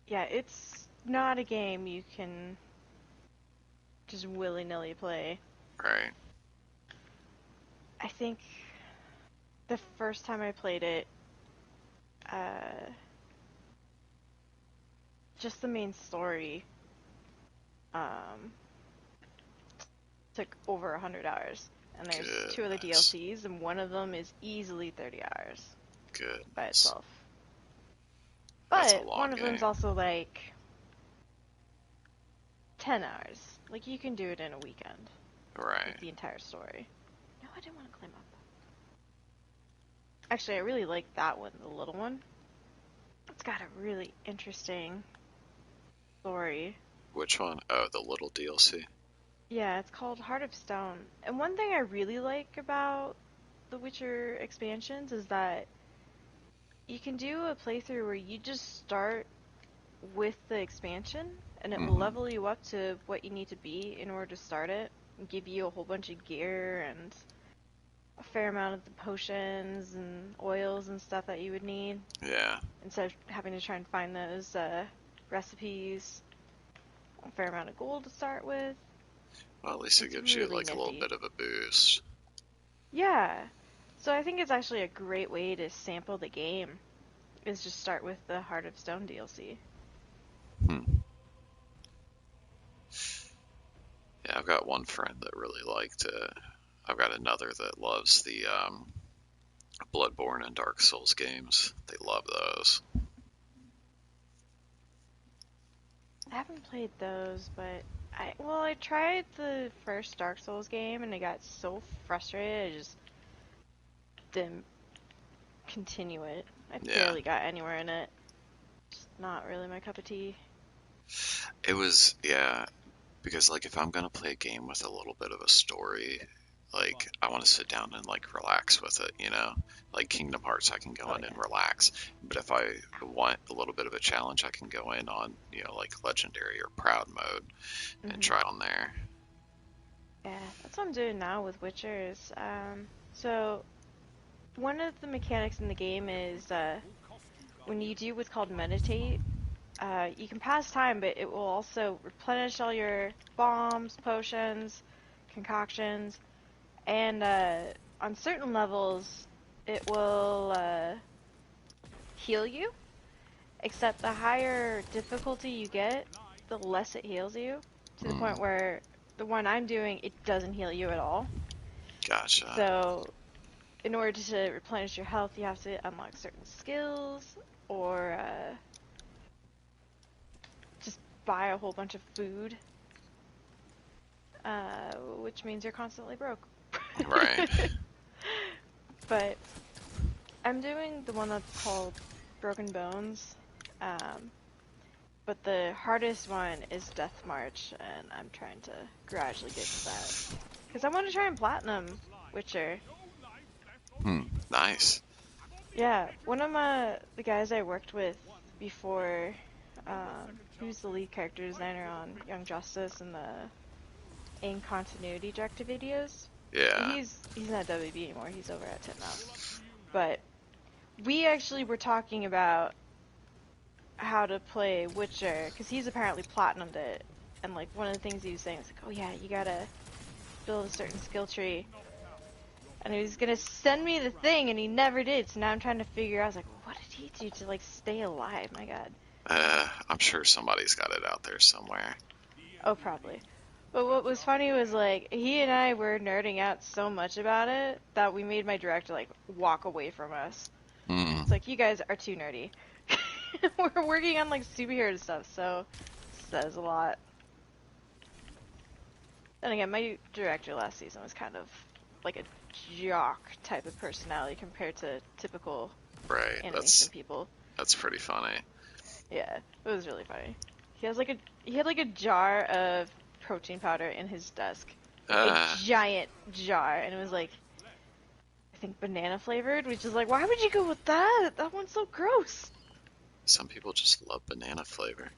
Yeah, it's not a game you can just willy-nilly play. Right. I think the first time I played it, just the main story took over 100 hours. And there's 2 other DLCs, and one of them is easily 30 hours. Good. By itself. But one of game. them's also like 10 hours. Like, you can do it in a weekend. Right. Like, the entire story. No, I didn't want to climb up. Actually, I really like that one, the little one. It's got a really interesting story. Which one? Oh, the little DLC. Yeah, it's called Heart of Stone. And one thing I really like about the Witcher expansions is that you can do a playthrough where you just start with the expansion and it will level you up to what you need to be in order to start it and give you a whole bunch of gear and a fair amount of the potions and oils and stuff that you would need. Yeah. Instead of having to try and find those recipes, a fair amount of gold to start with. Well, at least it It's gives you really like a little nifty. bit of a boost. Yeah. So I think it's actually a great way to sample the game, is just start with the Heart of Stone DLC. Hmm. Yeah, I've got one friend that really liked it. I've got another that loves the Bloodborne and Dark Souls games. They love those. I haven't played those, but I tried the first Dark Souls game and I got so frustrated I just didn't continue it. I Yeah. barely got anywhere in it. Just not really my cup of tea. It was, yeah, because like if I'm gonna play a game with a little bit of a story, like I want to sit down and like relax with it, you know? Like Kingdom Hearts, I can go Oh in and yeah. relax. But if I want a little bit of a challenge, I can go in on, you know, like Legendary or Proud mode and Mhm. try on there. Yeah, that's what I'm doing now with Witchers. So one of the mechanics in the game is when you do what's called meditate, you can pass time, but it will also replenish all your bombs, potions, concoctions, and on certain levels, it will heal you. Except the higher difficulty you get, the less it heals you, to the point Mm, where the one I'm doing, it doesn't heal you at all. gotcha. So in order to replenish your health, you have to unlock certain skills or just buy a whole bunch of food, which means you're constantly broke. Right. But I'm doing the one that's called Broken Bones, um, but the hardest one is Death March, and I'm trying to gradually get to that. Because I want to try and platinum Witcher. Hmm. Nice. Yeah, one of the guys I worked with before, he was the lead character designer on Young Justice and the in continuity director videos. Yeah. He's not at WB anymore. He's over at Tip now. But we actually were talking about how to play Witcher because he's apparently platinumed it, and like one of the things he was saying was like, oh yeah, you gotta build a certain skill tree, and he was gonna send me the thing, and he never did. So now I'm trying to figure out. I was like, what did he do to like stay alive? My God. I'm sure somebody's got it out there somewhere. Oh, probably. But what was funny was like he and I were nerding out so much about it that we made my director like walk away from us. Hmm. It's like you guys are too nerdy. We're working on like superhero stuff, so it says a lot. Then again, my director last season was kind of like a jock type of personality compared to typical Right. animation people. That's pretty funny. Yeah, it was really funny. He had like a jar of protein powder in his desk, like a Uh, giant jar, and it was like I think banana flavored, which is like why would you go with that? That one's so gross. some people just love banana flavor.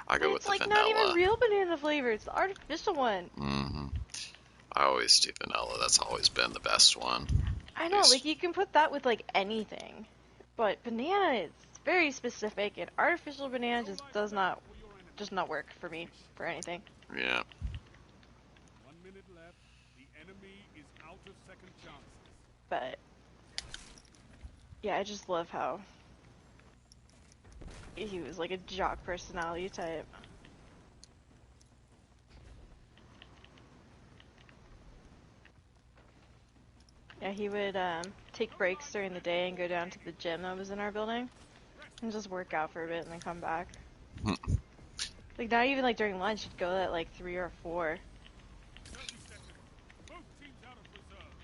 I But go with it's the like not even vanilla. real banana flavor; it's the artificial one. Hmm. I always do vanilla. That's always been the best one. I At know, like least, you can put that with like anything, but banana is very specific, and artificial banana just does not work for me for anything. yeah. 1 minute left. The enemy is out of second chances. But yeah, I just love how he was like a jock personality type. Yeah, he would take breaks during the day and go down to the gym that was in our building and just work out for a bit and then come back. Hmm. Like, not even like during lunch, you'd go at like 3 or 4. 30 seconds. Both teams out of reserve.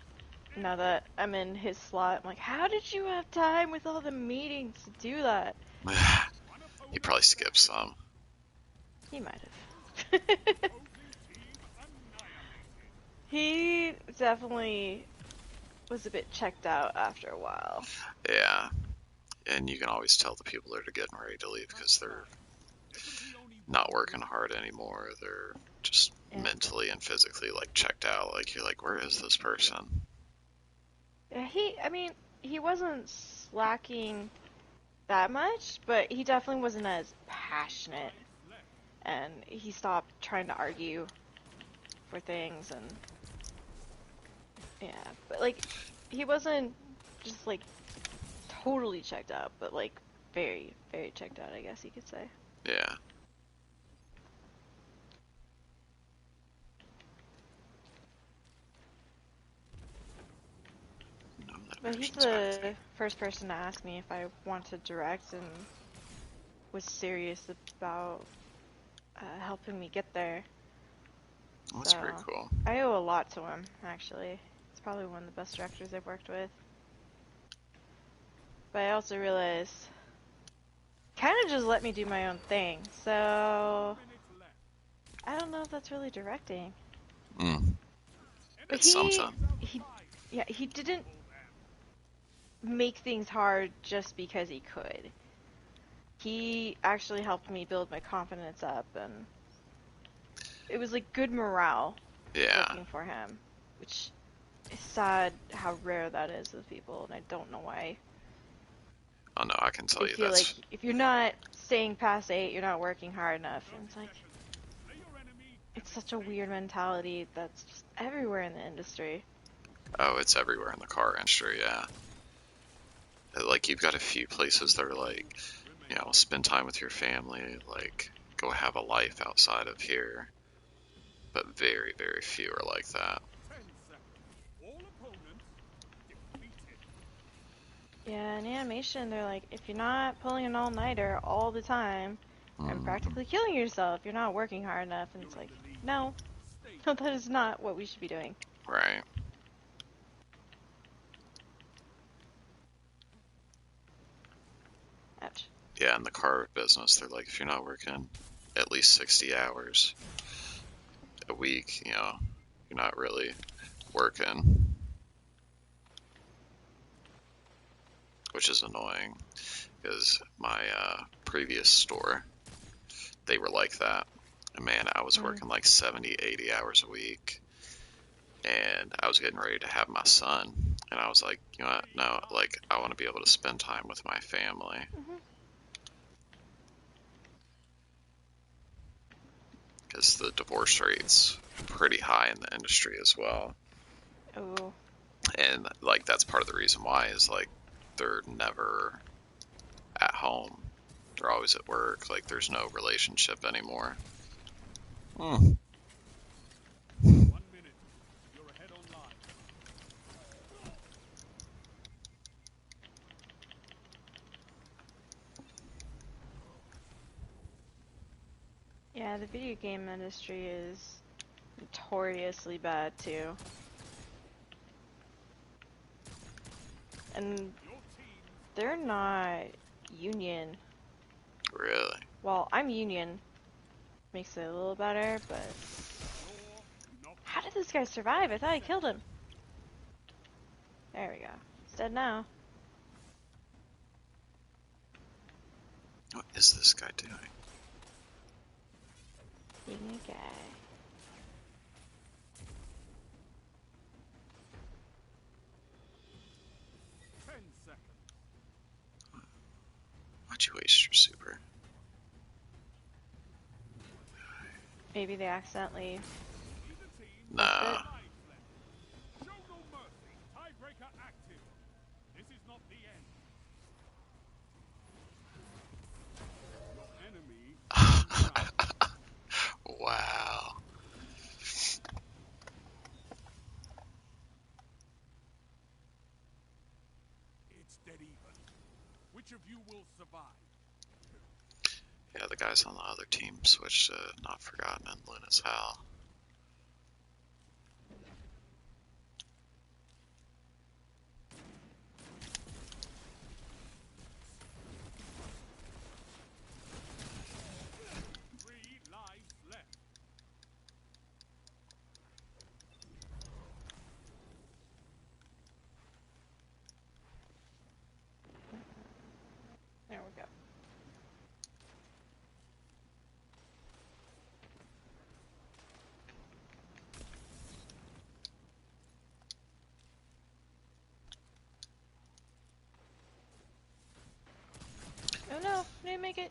Now that I'm in his slot, I'm like, how did you have time with all the meetings to do that? One He opponent probably skipped some. He might have. opposing team annihilated. He definitely was a bit checked out after a while. Yeah, and you can always tell the people that are getting ready to leave because they're There can be only not one working winner. hard anymore. They're just Yeah. mentally and physically like checked out. Like you're like, where is this person? Yeah, I mean, he wasn't slacking that much, but he definitely wasn't as passionate, Left. and he stopped trying to argue for things, and yeah, but like, he wasn't just like totally checked out, but like very, very checked out, I guess you could say. Yeah. No, that But he's person's back there. the first person to ask me if I want to direct and was serious about helping me get there. Well, that's So pretty cool. I owe a lot to him, actually. He's probably one of the best directors I've worked with. But I also realized, kind of just let me do my own thing. So 4 minutes left. I don't know if that's really directing. Mm, But it's something. he didn't make things hard just because he could. He actually helped me build my confidence up, and it was like good morale Yeah. working for him, which is sad how rare that is with people, and I don't know why. Oh no, I can tell They you feel like that's. if you're not staying past 8, you're not working hard enough, and it's like, Slay your enemy and it's such a weird mentality that's just everywhere in the industry. Oh, it's everywhere in the car industry. Yeah. Like you've got a few places that are like, you know, spend time with your family, like go have a life outside of here. But very, very few are like that. 10 seconds. All opponents defeated. Yeah, in animation, they're like, if you're not pulling an all-nighter all the time and Mm, practically killing yourself, you're not working hard enough, and it's You're in like, the lead. no, Stay no, that is not what we should be doing. right. Ouch. Yeah, in the car business, they're like, if you're not working at least 60 hours a week, you know, you're not really working, which is annoying because my previous store, they were like that. And man, I was Mm. working like 70, 80 hours a week, and I was getting ready to have my son, and I was like, you know what, no, like, I want to be able to spend time with my family. Hmm. Because the divorce rate's pretty high in the industry as well. Oh, And like that's part of the reason why is like they're never at home. They're always at work. Like there's no relationship anymore. Hmm. 1 minute. You're ahead on live. yeah, the video game industry is notoriously bad too. And Your teams they're not union. Really? Well, I'm union, makes it a little better, but you're knocked how did out. this guy survive? I thought I killed him. There we go. He's dead now. What is this guy doing? Being a guy. Ten seconds. Why'd you waste your super? Maybe they accidentally. Either team Nah. Flipped it. lives left. Show no mercy. Tiebreaker active. This is not the end. Your enemy unbound. Wow. It's dead even. Which of you will survive? Yeah, the guys on the other team switched to Not Forgotten and Luna's Hal. Three lives left. There we go. Oh no, I didn't make it.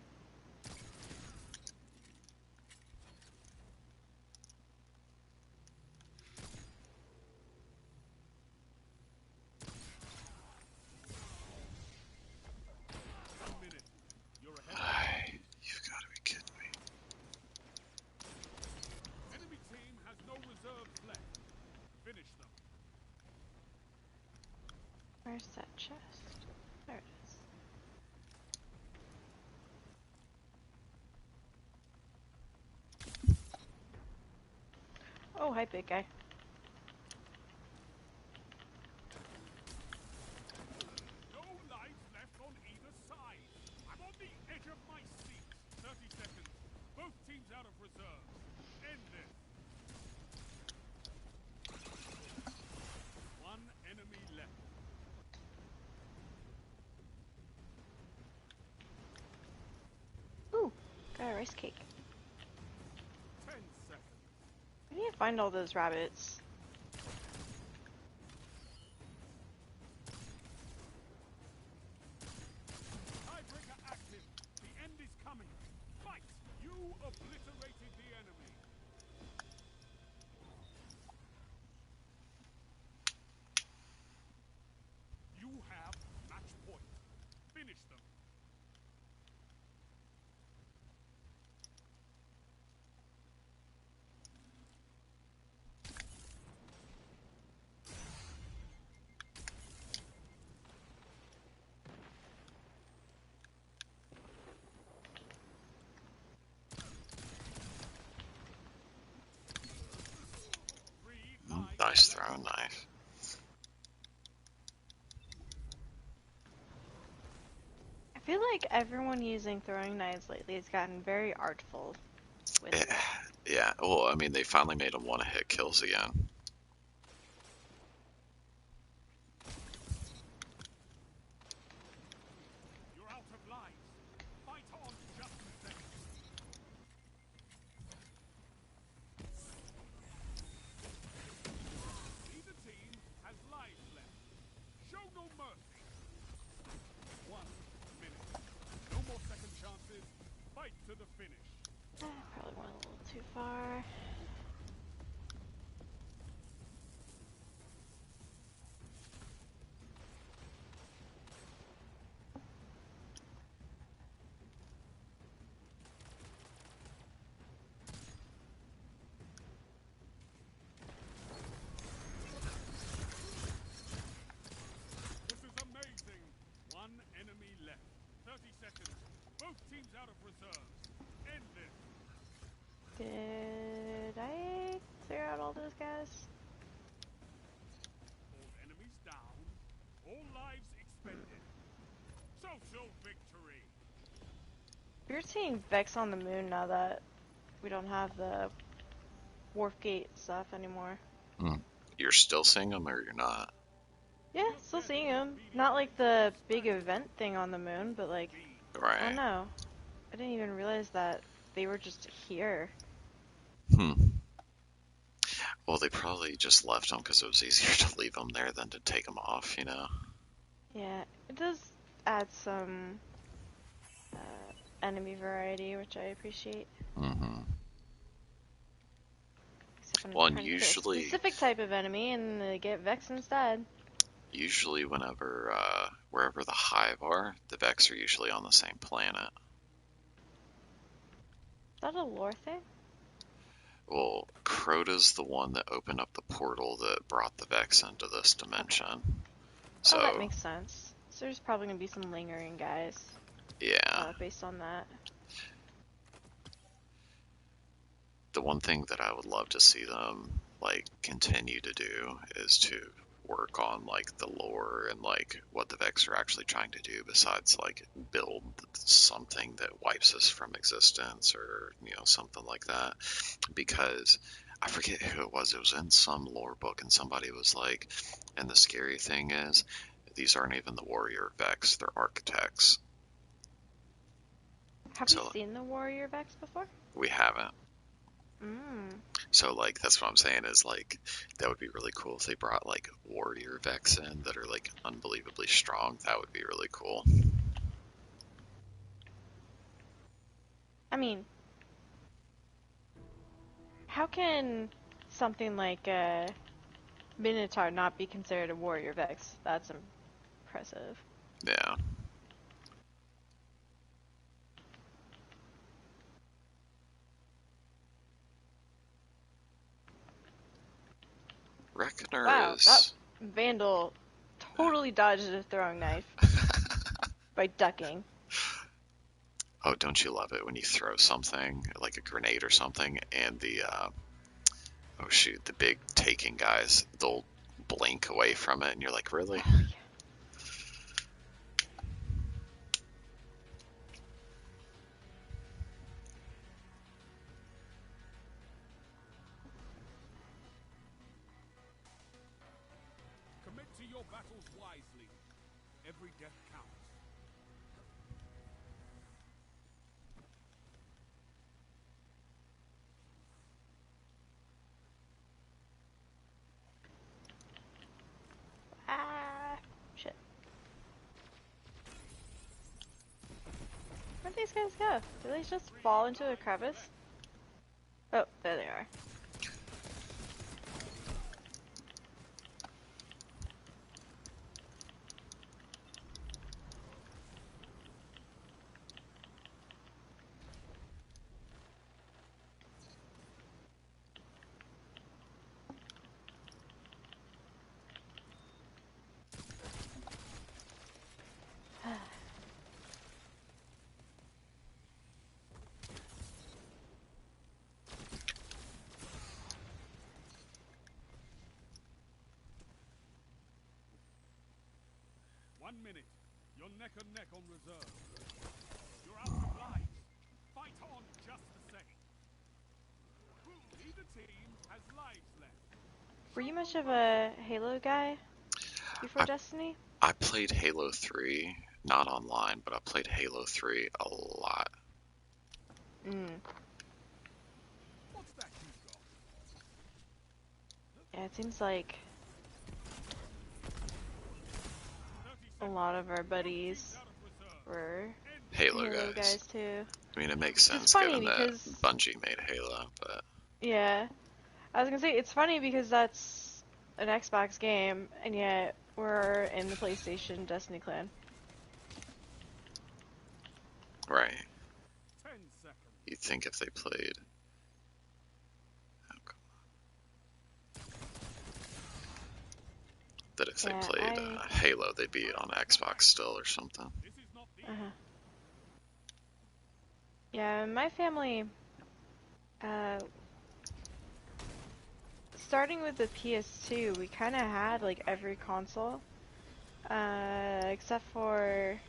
You're ahead. You've got to be kidding me. Enemy team has no reserves left. Finish them. Where's that chest? There it is. Oh, hi, big guy. No lives left on either side. I'm on the edge of my seat. 30 seconds. Both teams out of reserves. End this. One enemy left. Ooh, got a rice cake. 10 seconds. I need to find all those rabbits. Tiebreaker active. The end is coming. Fight! You obliterated the enemy. You have match point. Finish them. Three lives Nice left. throwing knife. I feel like everyone using throwing knives lately has gotten very artful with it. Yeah, well, I mean, they finally made them want to hit kills again. You're out of lives. Fight on just a second. Neither team has lives left. Show no mercy. 1 minute. No more second chances. Fight to the finish. Probably went a little too far. This is amazing. One enemy left. 30 seconds. Both teams out of reserves. End this. Did I clear out all those guys? All enemies down. All lives expended. Social victory. We're seeing Vex on the moon now that we don't have the Wharf Gate stuff anymore. You're still seeing them or you're not? Yeah, still seeing them. Not like the big event thing on the moon, but like, I don't Right. know. I didn't even realize that they were just here. Well, they probably just left them because it was easier to leave them there than to take them off, you know? Yeah, it does add some enemy variety, which I appreciate. Mm-hmm. Except when Well, I'm and trying to kill a usually, specific type of enemy and they get Vex instead. whenever, wherever the Hive are, the Vex are usually on the same planet. Is that a lore thing? Well, Crota's the one that opened up the portal that brought the Vex into this dimension. Oh, that So, makes sense. So there's probably gonna be some lingering guys yeah. based on that. the one thing that I would love to see them like continue to do is to work on like the lore and like what the Vex are actually trying to do besides like build something that wipes us from existence or something like that. Because I forget who it was. It was in some lore book and somebody was like, and the scary thing is these aren't even the warrior Vex, they're architects. Have we So seen the warrior Vex before? we haven't. Mm. So like that's what I'm saying is like that would be really cool if they brought like warrior Vex in that are like unbelievably strong. That would be really cool. I mean, how can something like a Minotaur not be considered a warrior Vex? That's impressive. Yeah. Reckoner Wow, that is Vandal totally dodged a throwing knife by ducking. oh, don't you love it when you throw something like a grenade or something and the oh shoot, the big taking guys, they'll blink away from it and you're like, really? Oh, yeah. Commit to your battles wisely. Every death counts. Ah, shit. Where'd these guys go? Did they just fall into a crevice? Oh, there they are. One minute. You're neck and neck on reserve. You're out of lives. Fight on just the same. Neither team has lives left. Were you much of a Halo guy before I, Destiny? I played Halo 3, not online, but I played Halo 3 a lot. Mm. What's that you got? Yeah, it seems like a lot of our buddies were Halo Halo guys. guys too. I mean, it makes Which is sense funny given that because, Bungie made Halo, but yeah, I was gonna say it's funny because that's an Xbox game, and yet we're in the PlayStation Destiny clan. right. 10 seconds. You'd think if they played. That if they Yeah, played Halo, they'd be on Xbox still or something. This is not the uh-huh. Yeah, my family, uh, starting with the PS2, we kind of had like every console, except for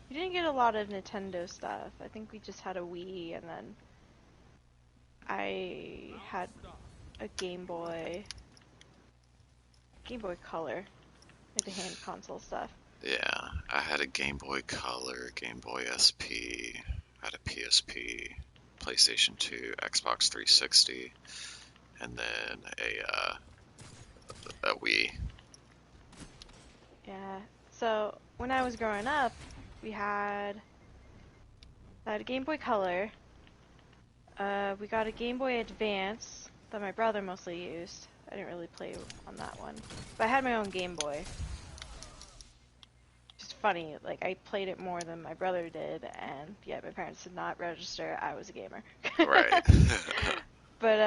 we didn't get a lot of Nintendo stuff. I think we just had a Wii, and then I had a Game Boy Color, like the hand console stuff. Yeah, I had a Game Boy Color, Game Boy SP, I had a PSP, PlayStation 2, Xbox 360, and then a Wii. Yeah. So when I was growing up, we had I had a Game Boy Color. We got a Game Boy Advance that my brother mostly used. I didn't really play on that one, but I had my own Game Boy. Just funny, like I played it more than my brother did, and yet my parents did not register I was a gamer. Right. But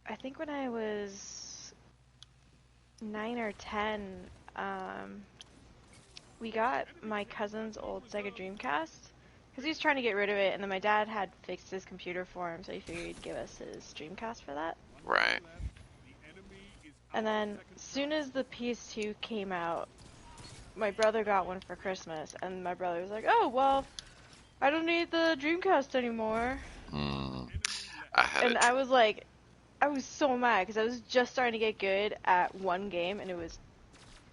I think when I was 9 or 10, we got my cousin's old Sega Dreamcast because he was trying to get rid of it, and then my dad had fixed his computer for him, so he figured he'd give us his Dreamcast for that. Right. And then, as soon as the PS2 came out, my brother got one for Christmas, and my brother was like, "Oh, well, I don't need the Dreamcast anymore." I had And I was like, I was so mad, because I was just starting to get good at one game, and it was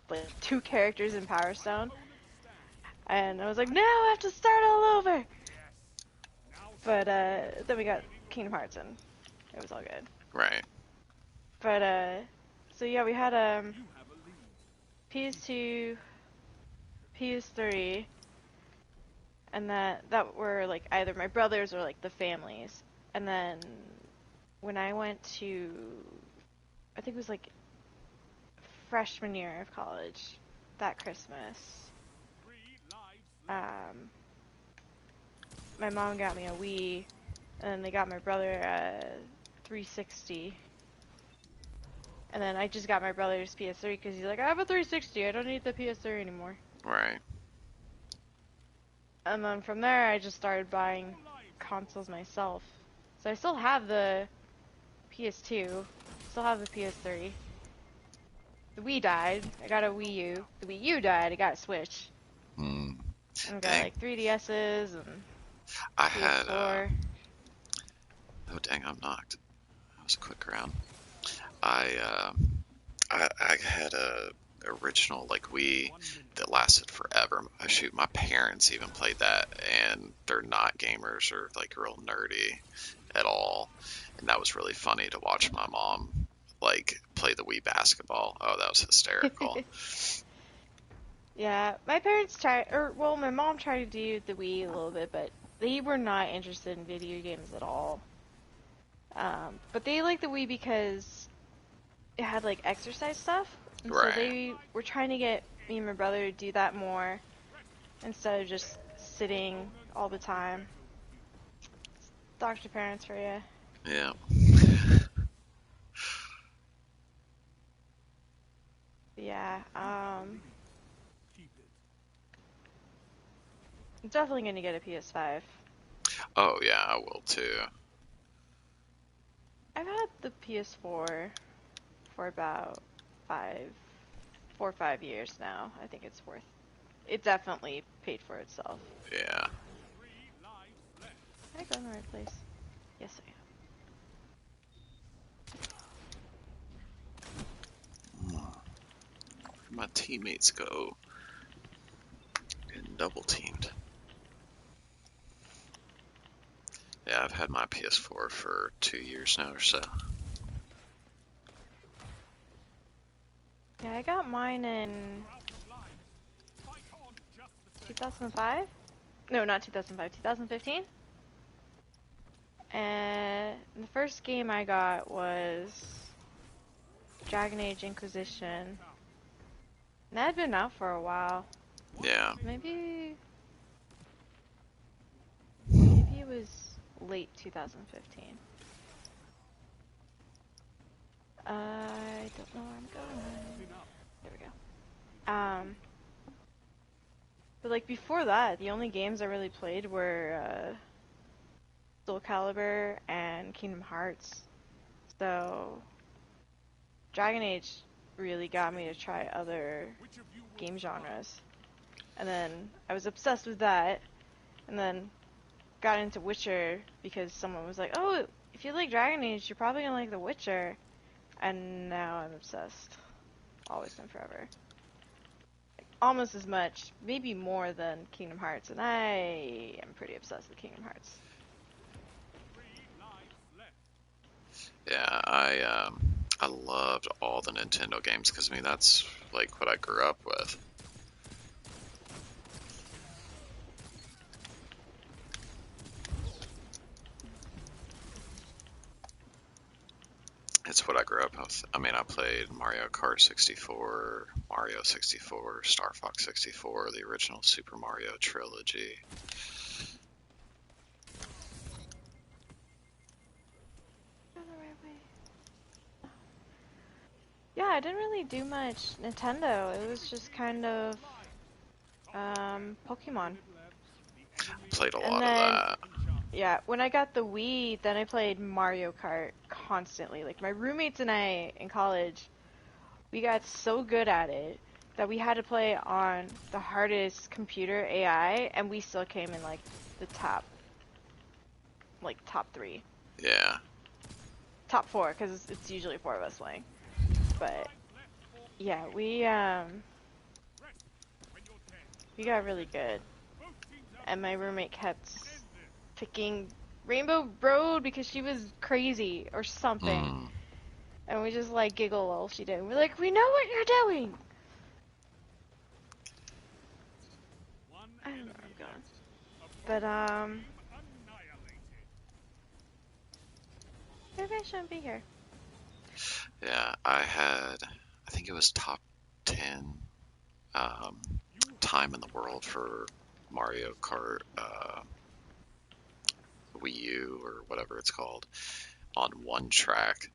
like 2 characters in Power Stone. And I was like, no, I have to start all over. But then we got Kingdom Hearts and it was all good. Right. But so yeah, we had PS2, PS3, and that were like either my brothers or like the families. And then when I went to, I think it was like freshman year of college, that Christmas, my mom got me a Wii, and then they got my brother a 360. And then I just got my brother's PS3 because he's like, I have a 360, I don't need the PS3 anymore. Right. And then from there, I just started buying consoles myself. So I still have the PS2, still have the PS3. The Wii died, I got a Wii U. The Wii U died, I got a Switch. And I got like 3DS's and I PS4. had, oh dang, I'm knocked. That was a quick round. I had a original like Wii that lasted forever. Shoot, my parents even played that, and they're not gamers or like real nerdy at all. And that was really funny to watch my mom like play the Wii basketball. Oh, that was hysterical. Yeah, my parents tried, or well, my mom tried to do the Wii a little bit, but they were not interested in video games at all. But they liked the Wii because it had like exercise stuff, and Right. so they were trying to get me and my brother to do that more instead of just sitting all the time. Doctor parents for you. Yeah. Yeah. I'm definitely gonna get a PS5. Oh yeah, I will too. I've had the PS4 for about 4 or 5 years now. I think it's worth. It definitely paid for itself. Yeah. Can I go in the right place? Yes, I am. Where'd my teammates go? Getting double teamed. Yeah, I've had my PS4 for 2 years now or so. Yeah, I got mine in 2005? No, not 2005, 2015. And the first game I got was Dragon Age Inquisition. And that had been out for a while. Yeah. Maybe it was late 2015. I don't know where I'm going. There we go. But like before that, the only games I really played were Soul Calibur and Kingdom Hearts. So Dragon Age really got me to try other game genres. And then I was obsessed with that, and then got into Witcher because someone was like, oh, if you like Dragon Age, you're probably gonna like The Witcher. And now I'm obsessed. Always and forever. Like, almost as much, maybe more than Kingdom Hearts, and I am pretty obsessed with Kingdom Hearts. Yeah, I loved all the Nintendo games because I mean that's like what I grew up with. It's what I grew up with. I mean, I played Mario Kart 64, Mario 64, Star Fox 64, the original Super Mario trilogy. Yeah, I didn't really do much Nintendo. It was just kind of Pokemon. Played a And lot of then, that. yeah, when I got the Wii, then I played Mario Kart constantly. Like, my roommates and I in college, we got so good at it that we had to play on the hardest computer AI, and we still came in, like, the top 3. Yeah. Top 4, because it's usually 4 of us playing. But, yeah, we got really good. And my roommate kept picking Rainbow Road because she was crazy or something. Mm. And we just like giggle while she did. We're like, we know what you're doing! I don't know where I'm going. But, maybe I shouldn't be here. Yeah, I think it was top 10 time in the world for Mario Kart Wii U or whatever it's called on one track.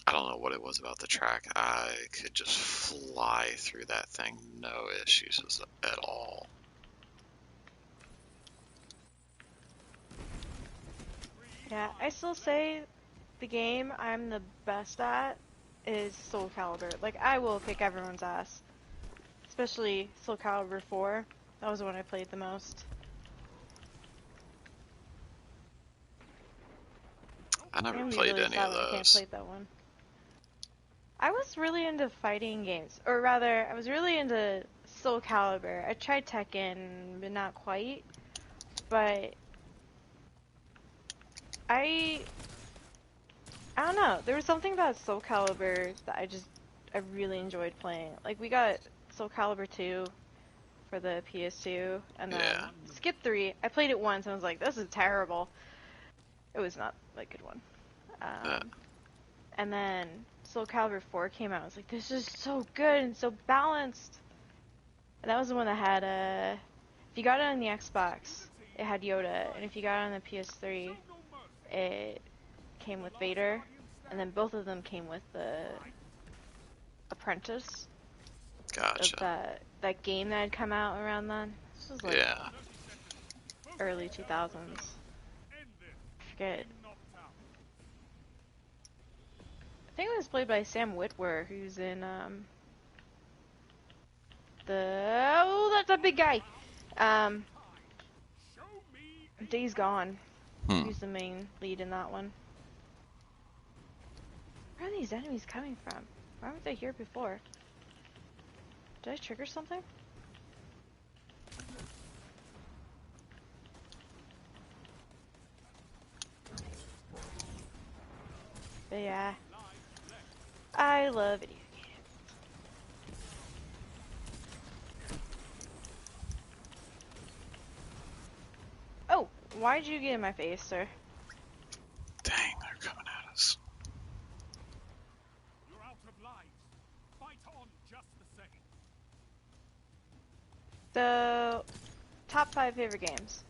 I don't know what it was about the track. I could just fly through that thing, no issues at all. Yeah, I still say the game I'm the best at is Soul Calibur. Like, I will kick everyone's ass. Especially Soul Calibur 4. That was the one I played the most. I I'm never gonna be played really any of sad when I can't those. play that one. I was really into fighting games. Or rather, I was really into Soul Calibur. I tried Tekken, but not quite. But I don't know. There was something about Soul Calibur that I really enjoyed playing. Like, we got Soul Calibur 2 for the PS2, and then Yeah. Skip 3. I played it once and I was like, this is terrible. It was not a good one. Uh, And then Soul Calibur 4 came out. I was like, this is so good and so balanced. And that was the one that had, if you got it on the Xbox, it had Yoda, and if you got it on the PS3, it came with Vader, and then both of them came with the Apprentice of gotcha. that game that had come out around then. This was like Yeah. early 2000s. I forget. I think it was played by Sam Witwer, who's in that's a big guy. Days Gone. Hmm. He's the main lead in that one. Where are these enemies coming from? Why weren't they here before? Did I trigger something? But yeah. I love video games. Oh, why'd you get in my face, sir? Dang, they're coming at us. You're out of lives. Fight on just the same. So, top 5 favorite games.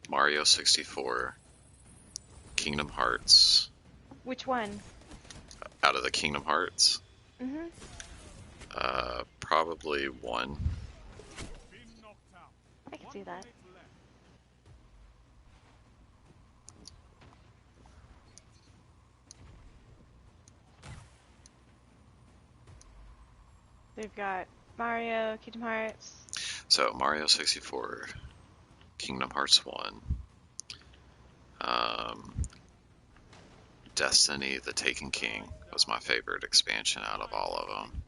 Mario 64, Kingdom Hearts. Which one? Out of the Kingdom Hearts, Mm-hmm. probably 1. Been knocked out. I can see that. Left. They've got Mario, Kingdom Hearts. So Mario 64, Kingdom Hearts 1, Destiny: The Taken King was my favorite expansion out of all of them.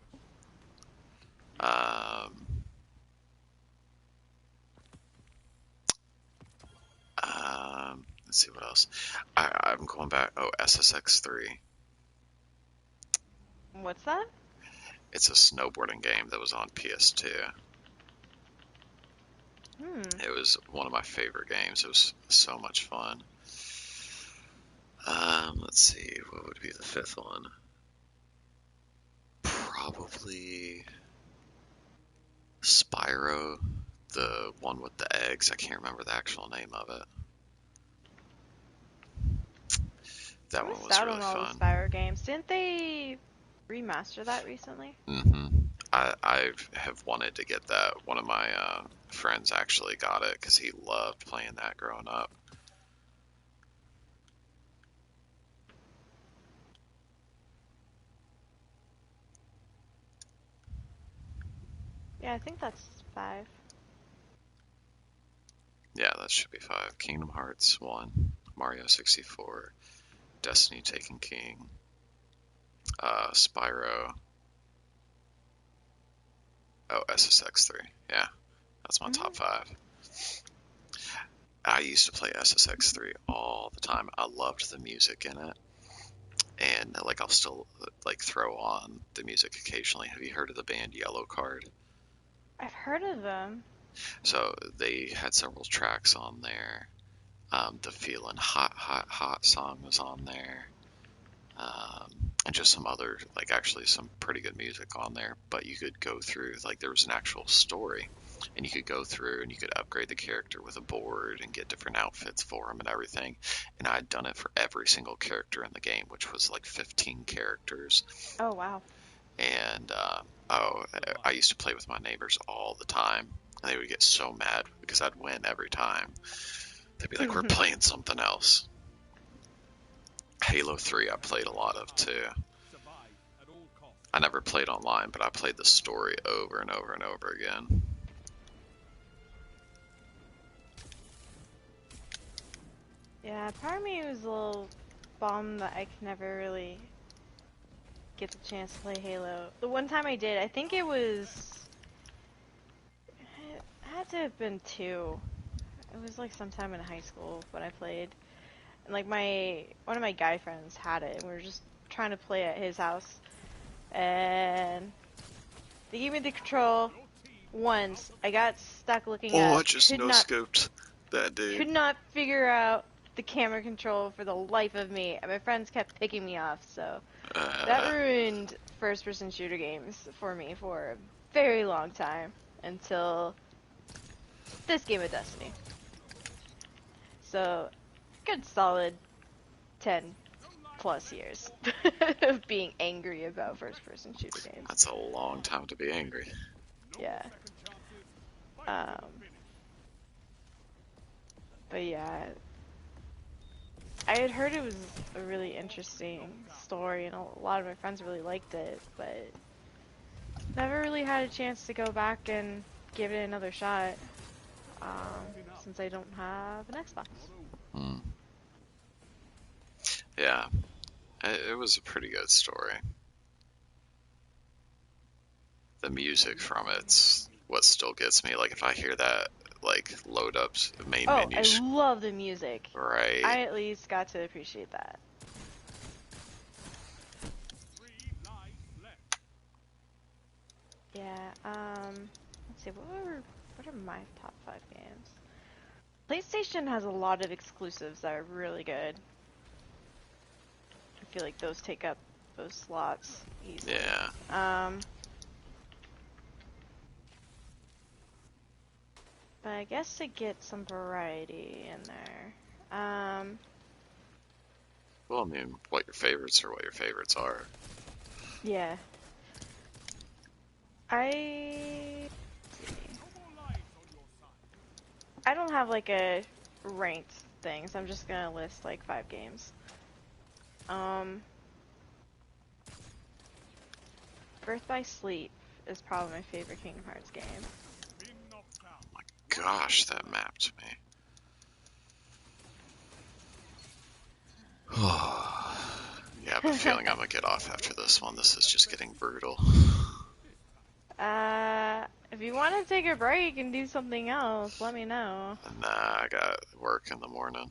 Let's see what else. I'm going back. Oh, SSX3. What's that? It's a snowboarding game that was on PS2. It was one of my favorite games. It was so much fun. Let's see, what would be the 5th one? Probably Spyro, the one with the eggs. I can't remember the actual name of it. That I one missed was out really on all the fun. Spyro games. Didn't they remaster that recently? I I have wanted to get that. One of my friends actually got it because he loved playing that growing up. Yeah, I think that's 5. Yeah, that should be 5. Kingdom Hearts 1, Mario 64, Destiny Taken King, Spyro. Oh, SSX3. Yeah, that's my top 5. I used to play SSX3 all the time. I loved the music in it. And like I'll still like throw on the music occasionally. Have you heard of the band Yellow Card? I've heard of them. So they had several tracks on there. The Feeling Hot, Hot, Hot song was on there. And just some other, like actually some pretty good music on there. But you could go through, like there was an actual story. And you could go through and you could upgrade the character with a board and get different outfits for him and everything. And I'd done it for every single character in the game, which was like 15 characters. Oh, wow. And I used to play with my neighbors all the time. And they would get so mad because I'd win every time. They'd be like, we're playing something else. Halo 3 I played a lot of too. I never played online, but I played the story over and over and over again. Yeah, part of me was a little bummed that I could never really get the chance to play Halo. The one time I did, I think it had to have been 2. It was like sometime in high school when I played. And like one of my guy friends had it, and we were just trying to play at his house. And they gave me the control once. I got stuck looking up. I just no-scoped that dude. Could not figure out the camera control for the life of me, and my friends kept picking me off, so that ruined first-person shooter games for me for a very long time, until this game of Destiny. So, good solid 10 plus years of being angry about first-person shooter games. That's a long time to be angry. Yeah. But yeah, I had heard it was a really interesting story, and a lot of my friends really liked it, but never really had a chance to go back and give it another shot, since I don't have an Xbox. Yeah, it was a pretty good story. The music from it's what still gets me. Like if I hear that, like load up main menu. I love the music. Right. I at least got to appreciate that. Yeah. Let's see. What are my top 5 games? PlayStation has a lot of exclusives that are really good. I feel like those take up those slots easily. Yeah. But I guess to get some variety in there. Well, I mean, what your favorites are. Yeah. I don't have like a ranked thing, so I'm just gonna list like 5 games. Birth by Sleep is probably my favorite Kingdom Hearts game. Oh my gosh, that mapped me. Yeah, I have a feeling I'm gonna get off after this one. This is just getting brutal. If you want to take a break and do something else, let me know. Nah, I got work in the morning.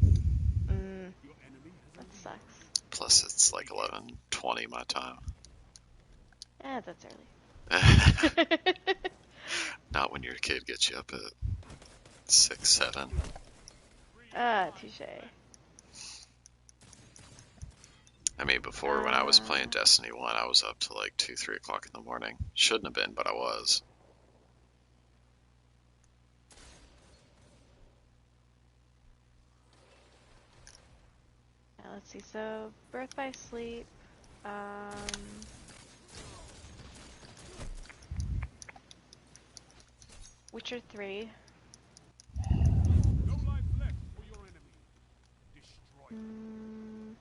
That sucks. Plus, it's like 11:20 my time. That's early. Not when your kid gets you up at 6, 7. Touche. I mean, before when I was playing Destiny 1, I was up to like 2, 3 o'clock in the morning. Shouldn't have been, but I was. Let's see, so Birth by Sleep, Witcher 3. No life left for your enemy. Destroy them.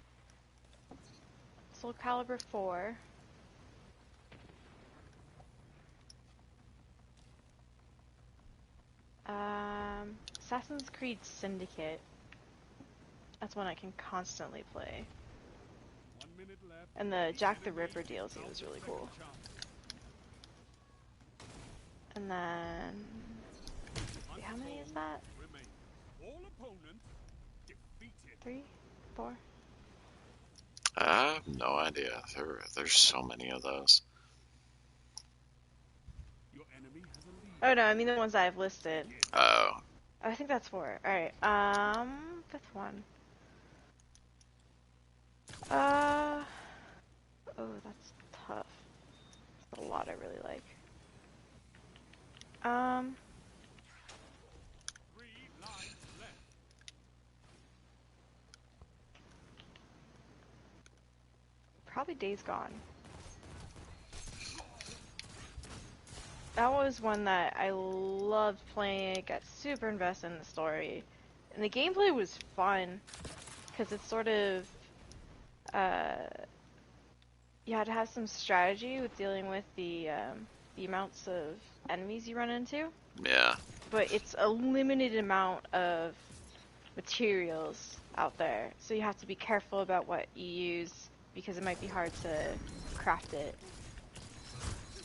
Soul Calibur 4. Assassin's Creed Syndicate. That's one I can constantly play. 1 minute left. And the Jack the Ripper DLC was really cool. And then... wait, how many is that? Remain. All opponents defeated. 3? 4? I have no idea. There's so many of those. Your enemy has a lead. Oh no, I mean the ones I've listed. Oh, I think that's 4. Alright, fifth one. Oh, that's tough. That's a lot I really like. 3 lives left. Probably Days Gone. That was one that I loved playing. It got super invested in the story. And the gameplay was fun. Because it's sort of... you had to have some strategy with dealing with the amounts of enemies you run into. yeah. But it's a limited amount of materials out there. So you have to be careful about what you use. Because it might be hard to craft it.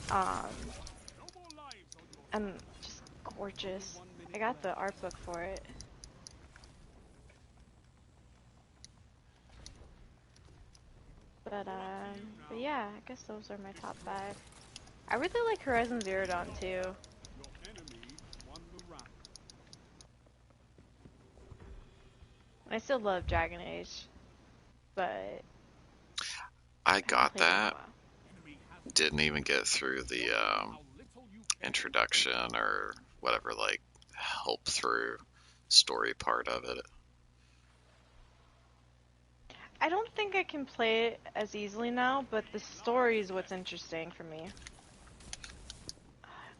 No more lives on your And just gorgeous. I got the art book for it. But yeah, I guess those are my top 5. I really like Horizon Zero Dawn too. Your enemy won the round. I still love Dragon Age, but I got played it in a that. while. Enemy has Didn't even get through the how little you care. introduction or whatever, like, help through story part of it. I don't think I can play it as easily now, but the story is what's interesting for me.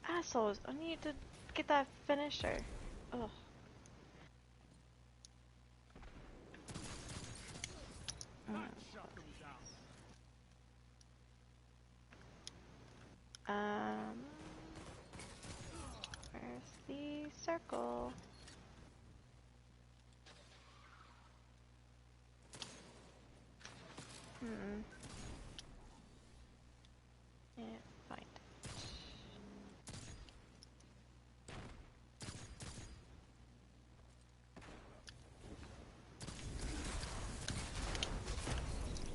Assholes, I need to get that finisher. Ugh. That shut them down. Where's the circle? Can't find it.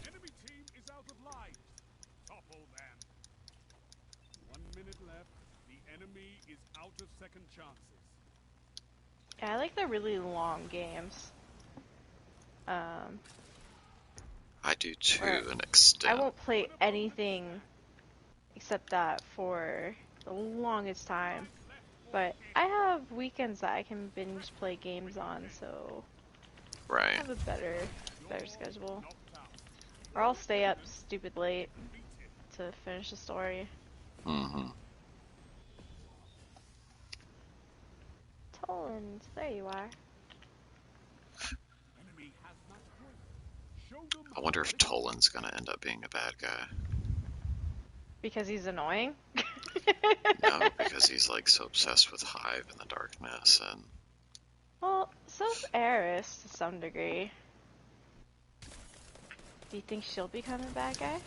Enemy team is out of lives. Topple them. 1 minute left. The enemy is out of second chances. Yeah, I like the really long games. I do to Or- an extent. I won't play anything except that for the longest time. But I have weekends that I can binge play games on, so I Right. have a better schedule. Knocked out. Or I'll stay up stupid late to finish the story. Mm-hmm. Toland, there you are. Enemy has that point. Show them I wonder if how little- Toland's gonna end up being a bad guy. Because he's annoying? No, because he's like so obsessed with Hive and the darkness, and Well, so's Eris to some degree. Do you think she'll become a bad guy?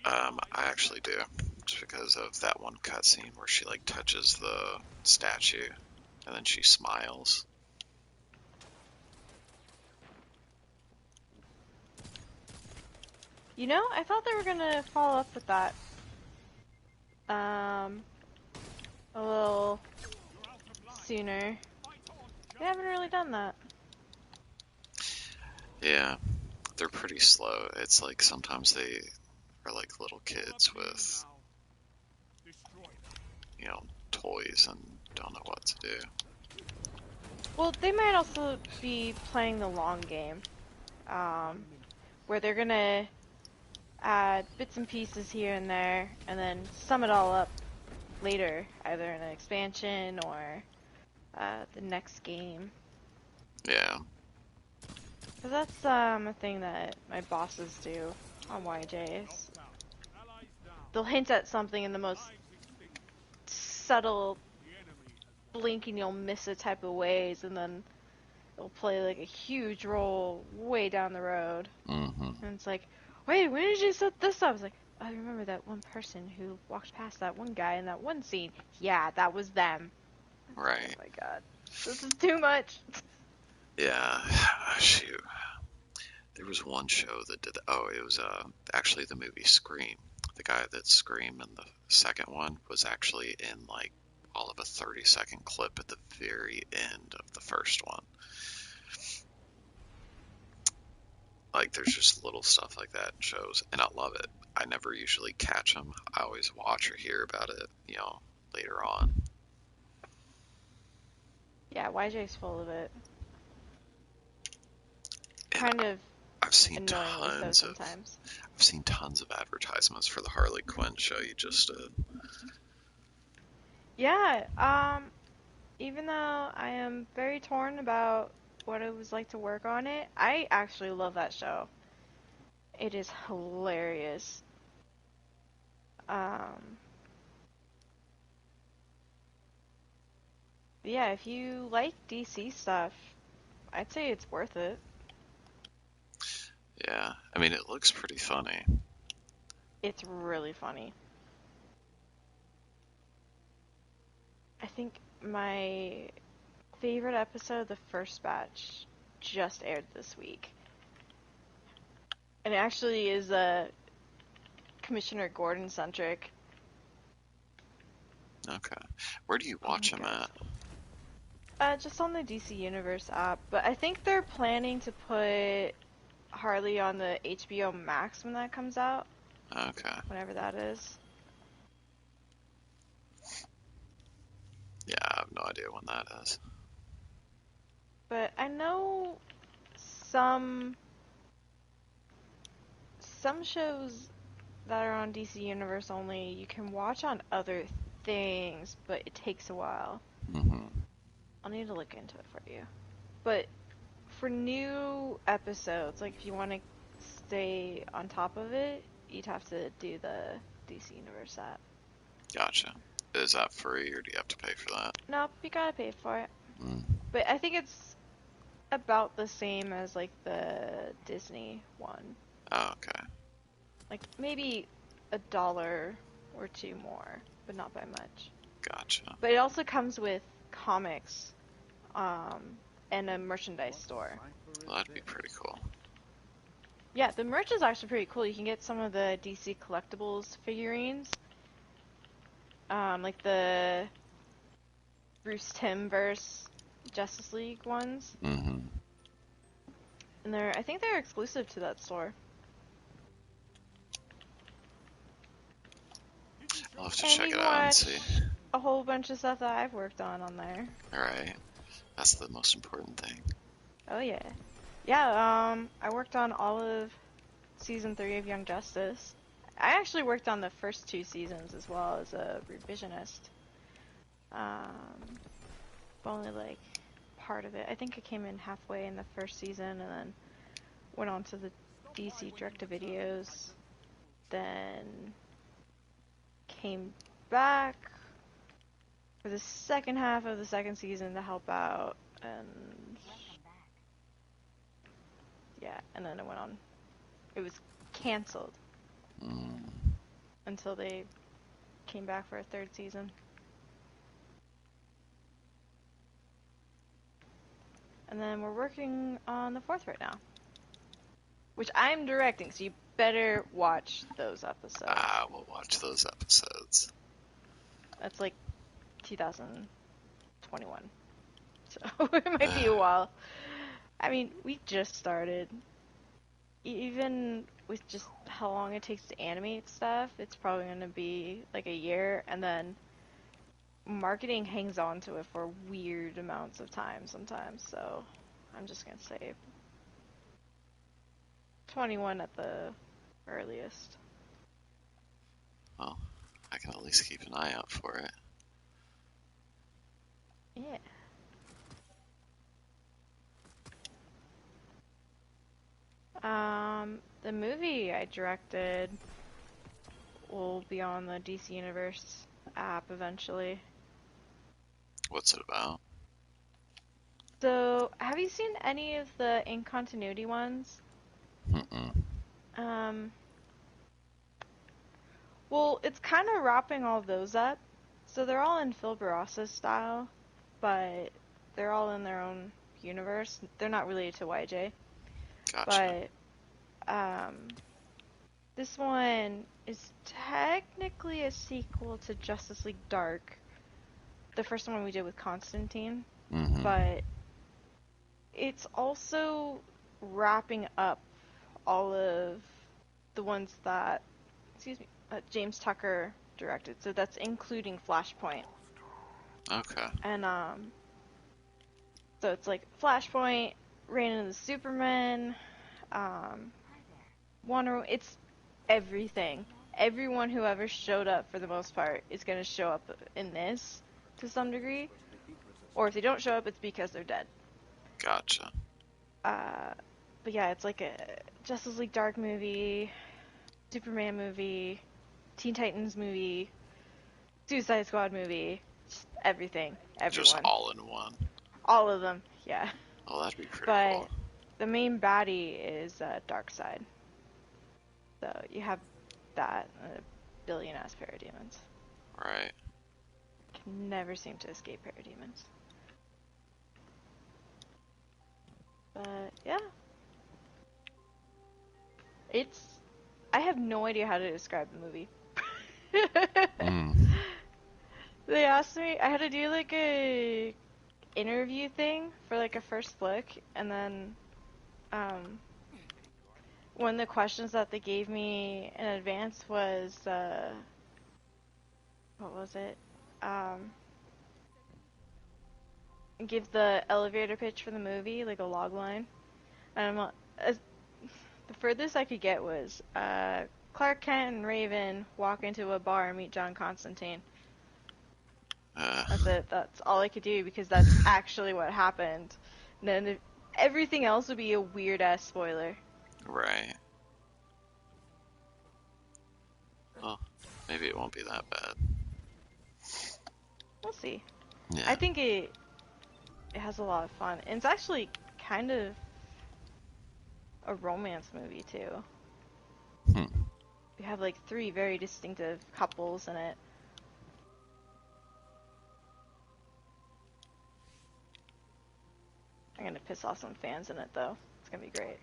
I actually do, just because of that one cutscene where she like touches the statue, and then she smiles. You know, I thought they were gonna follow up with that. A little sooner. They haven't really done that. Yeah, they're pretty slow. It's like sometimes they are like little kids with, now. Destroy them. you know, toys and don't know what to do. Well, they might also be playing the long game. Where they're gonna add bits and pieces here and there, and then sum it all up later, either in an expansion or the next game. Yeah. Cause that's a thing that my bosses do on YJs. They'll hint at something in the most subtle, blink and you'll miss it type of ways, and then it'll play like a huge role way down the road. Mm-hmm. And it's like, wait, when did you set this up? It's like, I remember that one person who walked past that one guy in that one scene. Yeah, that was them. Right. Oh my god. This is too much. Yeah. Shoot. There was one show that did. Oh, it was actually the movie Scream. The guy that screamed in the second one was actually in like all of a 30-second clip at the very end of the first one. Like, there's just little stuff like that in shows, and I love it. I never usually catch them. I always watch or hear about it, later on. Yeah, YJ's full of it. And Kind of I've seen annoyingly so tons of sometimes. I've seen tons of advertisements for the Harley Quinn show you just did. Yeah, even though I am very torn about what it was like to work on it, I actually love that show. It is hilarious. Um, yeah, if you like DC stuff, I'd say it's worth it. Yeah, I mean, it looks pretty funny. It's really funny. I think my favorite episode, the first batch, just aired this week. And it actually is Commissioner Gordon centric. Okay. Where do you watch them at? Just on the DC Universe app, but I think they're planning to put Harley on the HBO Max when that comes out. Okay. Whenever that is. Yeah, I have no idea when that is. But I know some shows that are on DC Universe only you can watch on other things, but it takes a while. Mm-hmm. I'll need to look into it for you. But for new episodes, like if you want to stay on top of it, you'd have to do the DC Universe app. Gotcha. Is that free, or do you have to pay for that? Nope, you gotta pay for it. Mm. But I think it's about the same as like the Disney one. Oh, okay. Like maybe $1 or $2 more, but not by much. Gotcha. But it also comes with comics, and a merchandise store. Well, that'd be pretty cool. Yeah, the merch is actually pretty cool. You can get some of the DC collectibles figurines, like the Bruce Timm verse Justice League ones, Mm-hmm. and I think they're exclusive to that store. I'll have to And check you it can out and watch see. a whole bunch of stuff that I've worked on there. Alright. That's the most important thing. Oh yeah. Yeah, I worked on all of Season 3 of Young Justice. I actually worked on the first 2 seasons as well as a revisionist. But only like part of it. I think I came in halfway in the first season and then went on to the DC direct-to-videos. Then came back for the second half of the second season to help out, and yeah, and then it went on. It was canceled until they came back for a third season. And then we're working on the fourth right now, which I'm directing, so you better watch those episodes. I will watch those episodes. That's like 2021, so it might be a while. I mean, we just started. Even with just how long it takes to animate stuff, it's probably going to be like a year, and then marketing hangs on to it for weird amounts of time sometimes, so I'm just going to say 21 at the earliest. Well, I can at least keep an eye out for it. Yeah. The movie I directed will be on the DC Universe app eventually. What's it about? So, have you seen any of the in continuity ones? Mm-mm. Um, well, it's kind of wrapping all those up. So they're all in Phil Barassa style, but they're all in their own universe. They're not related to YJ. Gotcha. But this one is technically a sequel to Justice League Dark, the first one we did with Constantine, Mm-hmm. but it's also wrapping up all of the ones that, James Tucker directed. So that's including Flashpoint. Okay. And so it's like Flashpoint, Reign of the Superman, Wonder Woman. It's everything. Everyone who ever showed up, for the most part, is going to show up in this to some degree. Or if they don't show up, it's because they're dead. Gotcha. But yeah, it's like a Justice League Dark movie, Superman movie, Teen Titans movie, Suicide Squad movie, just everything, Just everyone. all in one. All of them, yeah. Oh, that'd be pretty But cool. the main baddie is Darkseid. So you have that, a billion-ass parademons. Right. Can never seem to escape parademons. But yeah. I have no idea how to describe the movie. Mm. They asked me, I had to do like a interview thing for like a first look, and then one of the questions that they gave me in advance was what was it? Give the elevator pitch for the movie, like a log line. And the furthest I could get was Clark Kent and Raven walk into a bar and meet John Constantine. That's it. That's all I could do because that's actually what happened. And then everything else would be a weird ass spoiler. Right. Well, maybe it won't be that bad. We'll see. Yeah. I think it has a lot of fun. And it's actually kind of a romance movie too. We have like 3 very distinctive couples in it. I'm gonna piss off some fans in it though. It's gonna be great.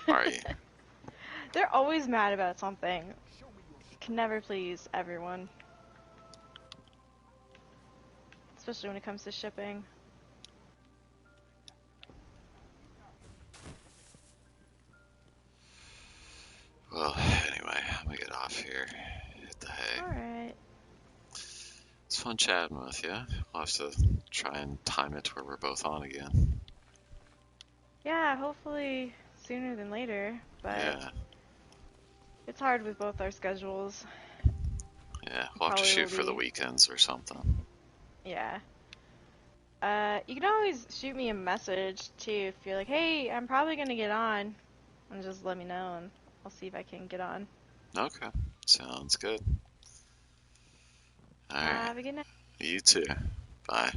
Are you? They're always mad about something. Can never please everyone. Especially when it comes to shipping. Well, anyway, I'm gonna get off here. Hit the hay. Alright. It's fun chatting with you. We'll have to try and time it to where we're both on again. Yeah, hopefully sooner than later. But Yeah. it's hard with both our schedules. Yeah, we'll have to shoot for the weekends or something. Yeah. You can always shoot me a message too if you're like, hey, I'm probably gonna get on. And just let me know and I'll see if I can get on. Okay, sounds good. Alright, Have a good night. you too. Bye.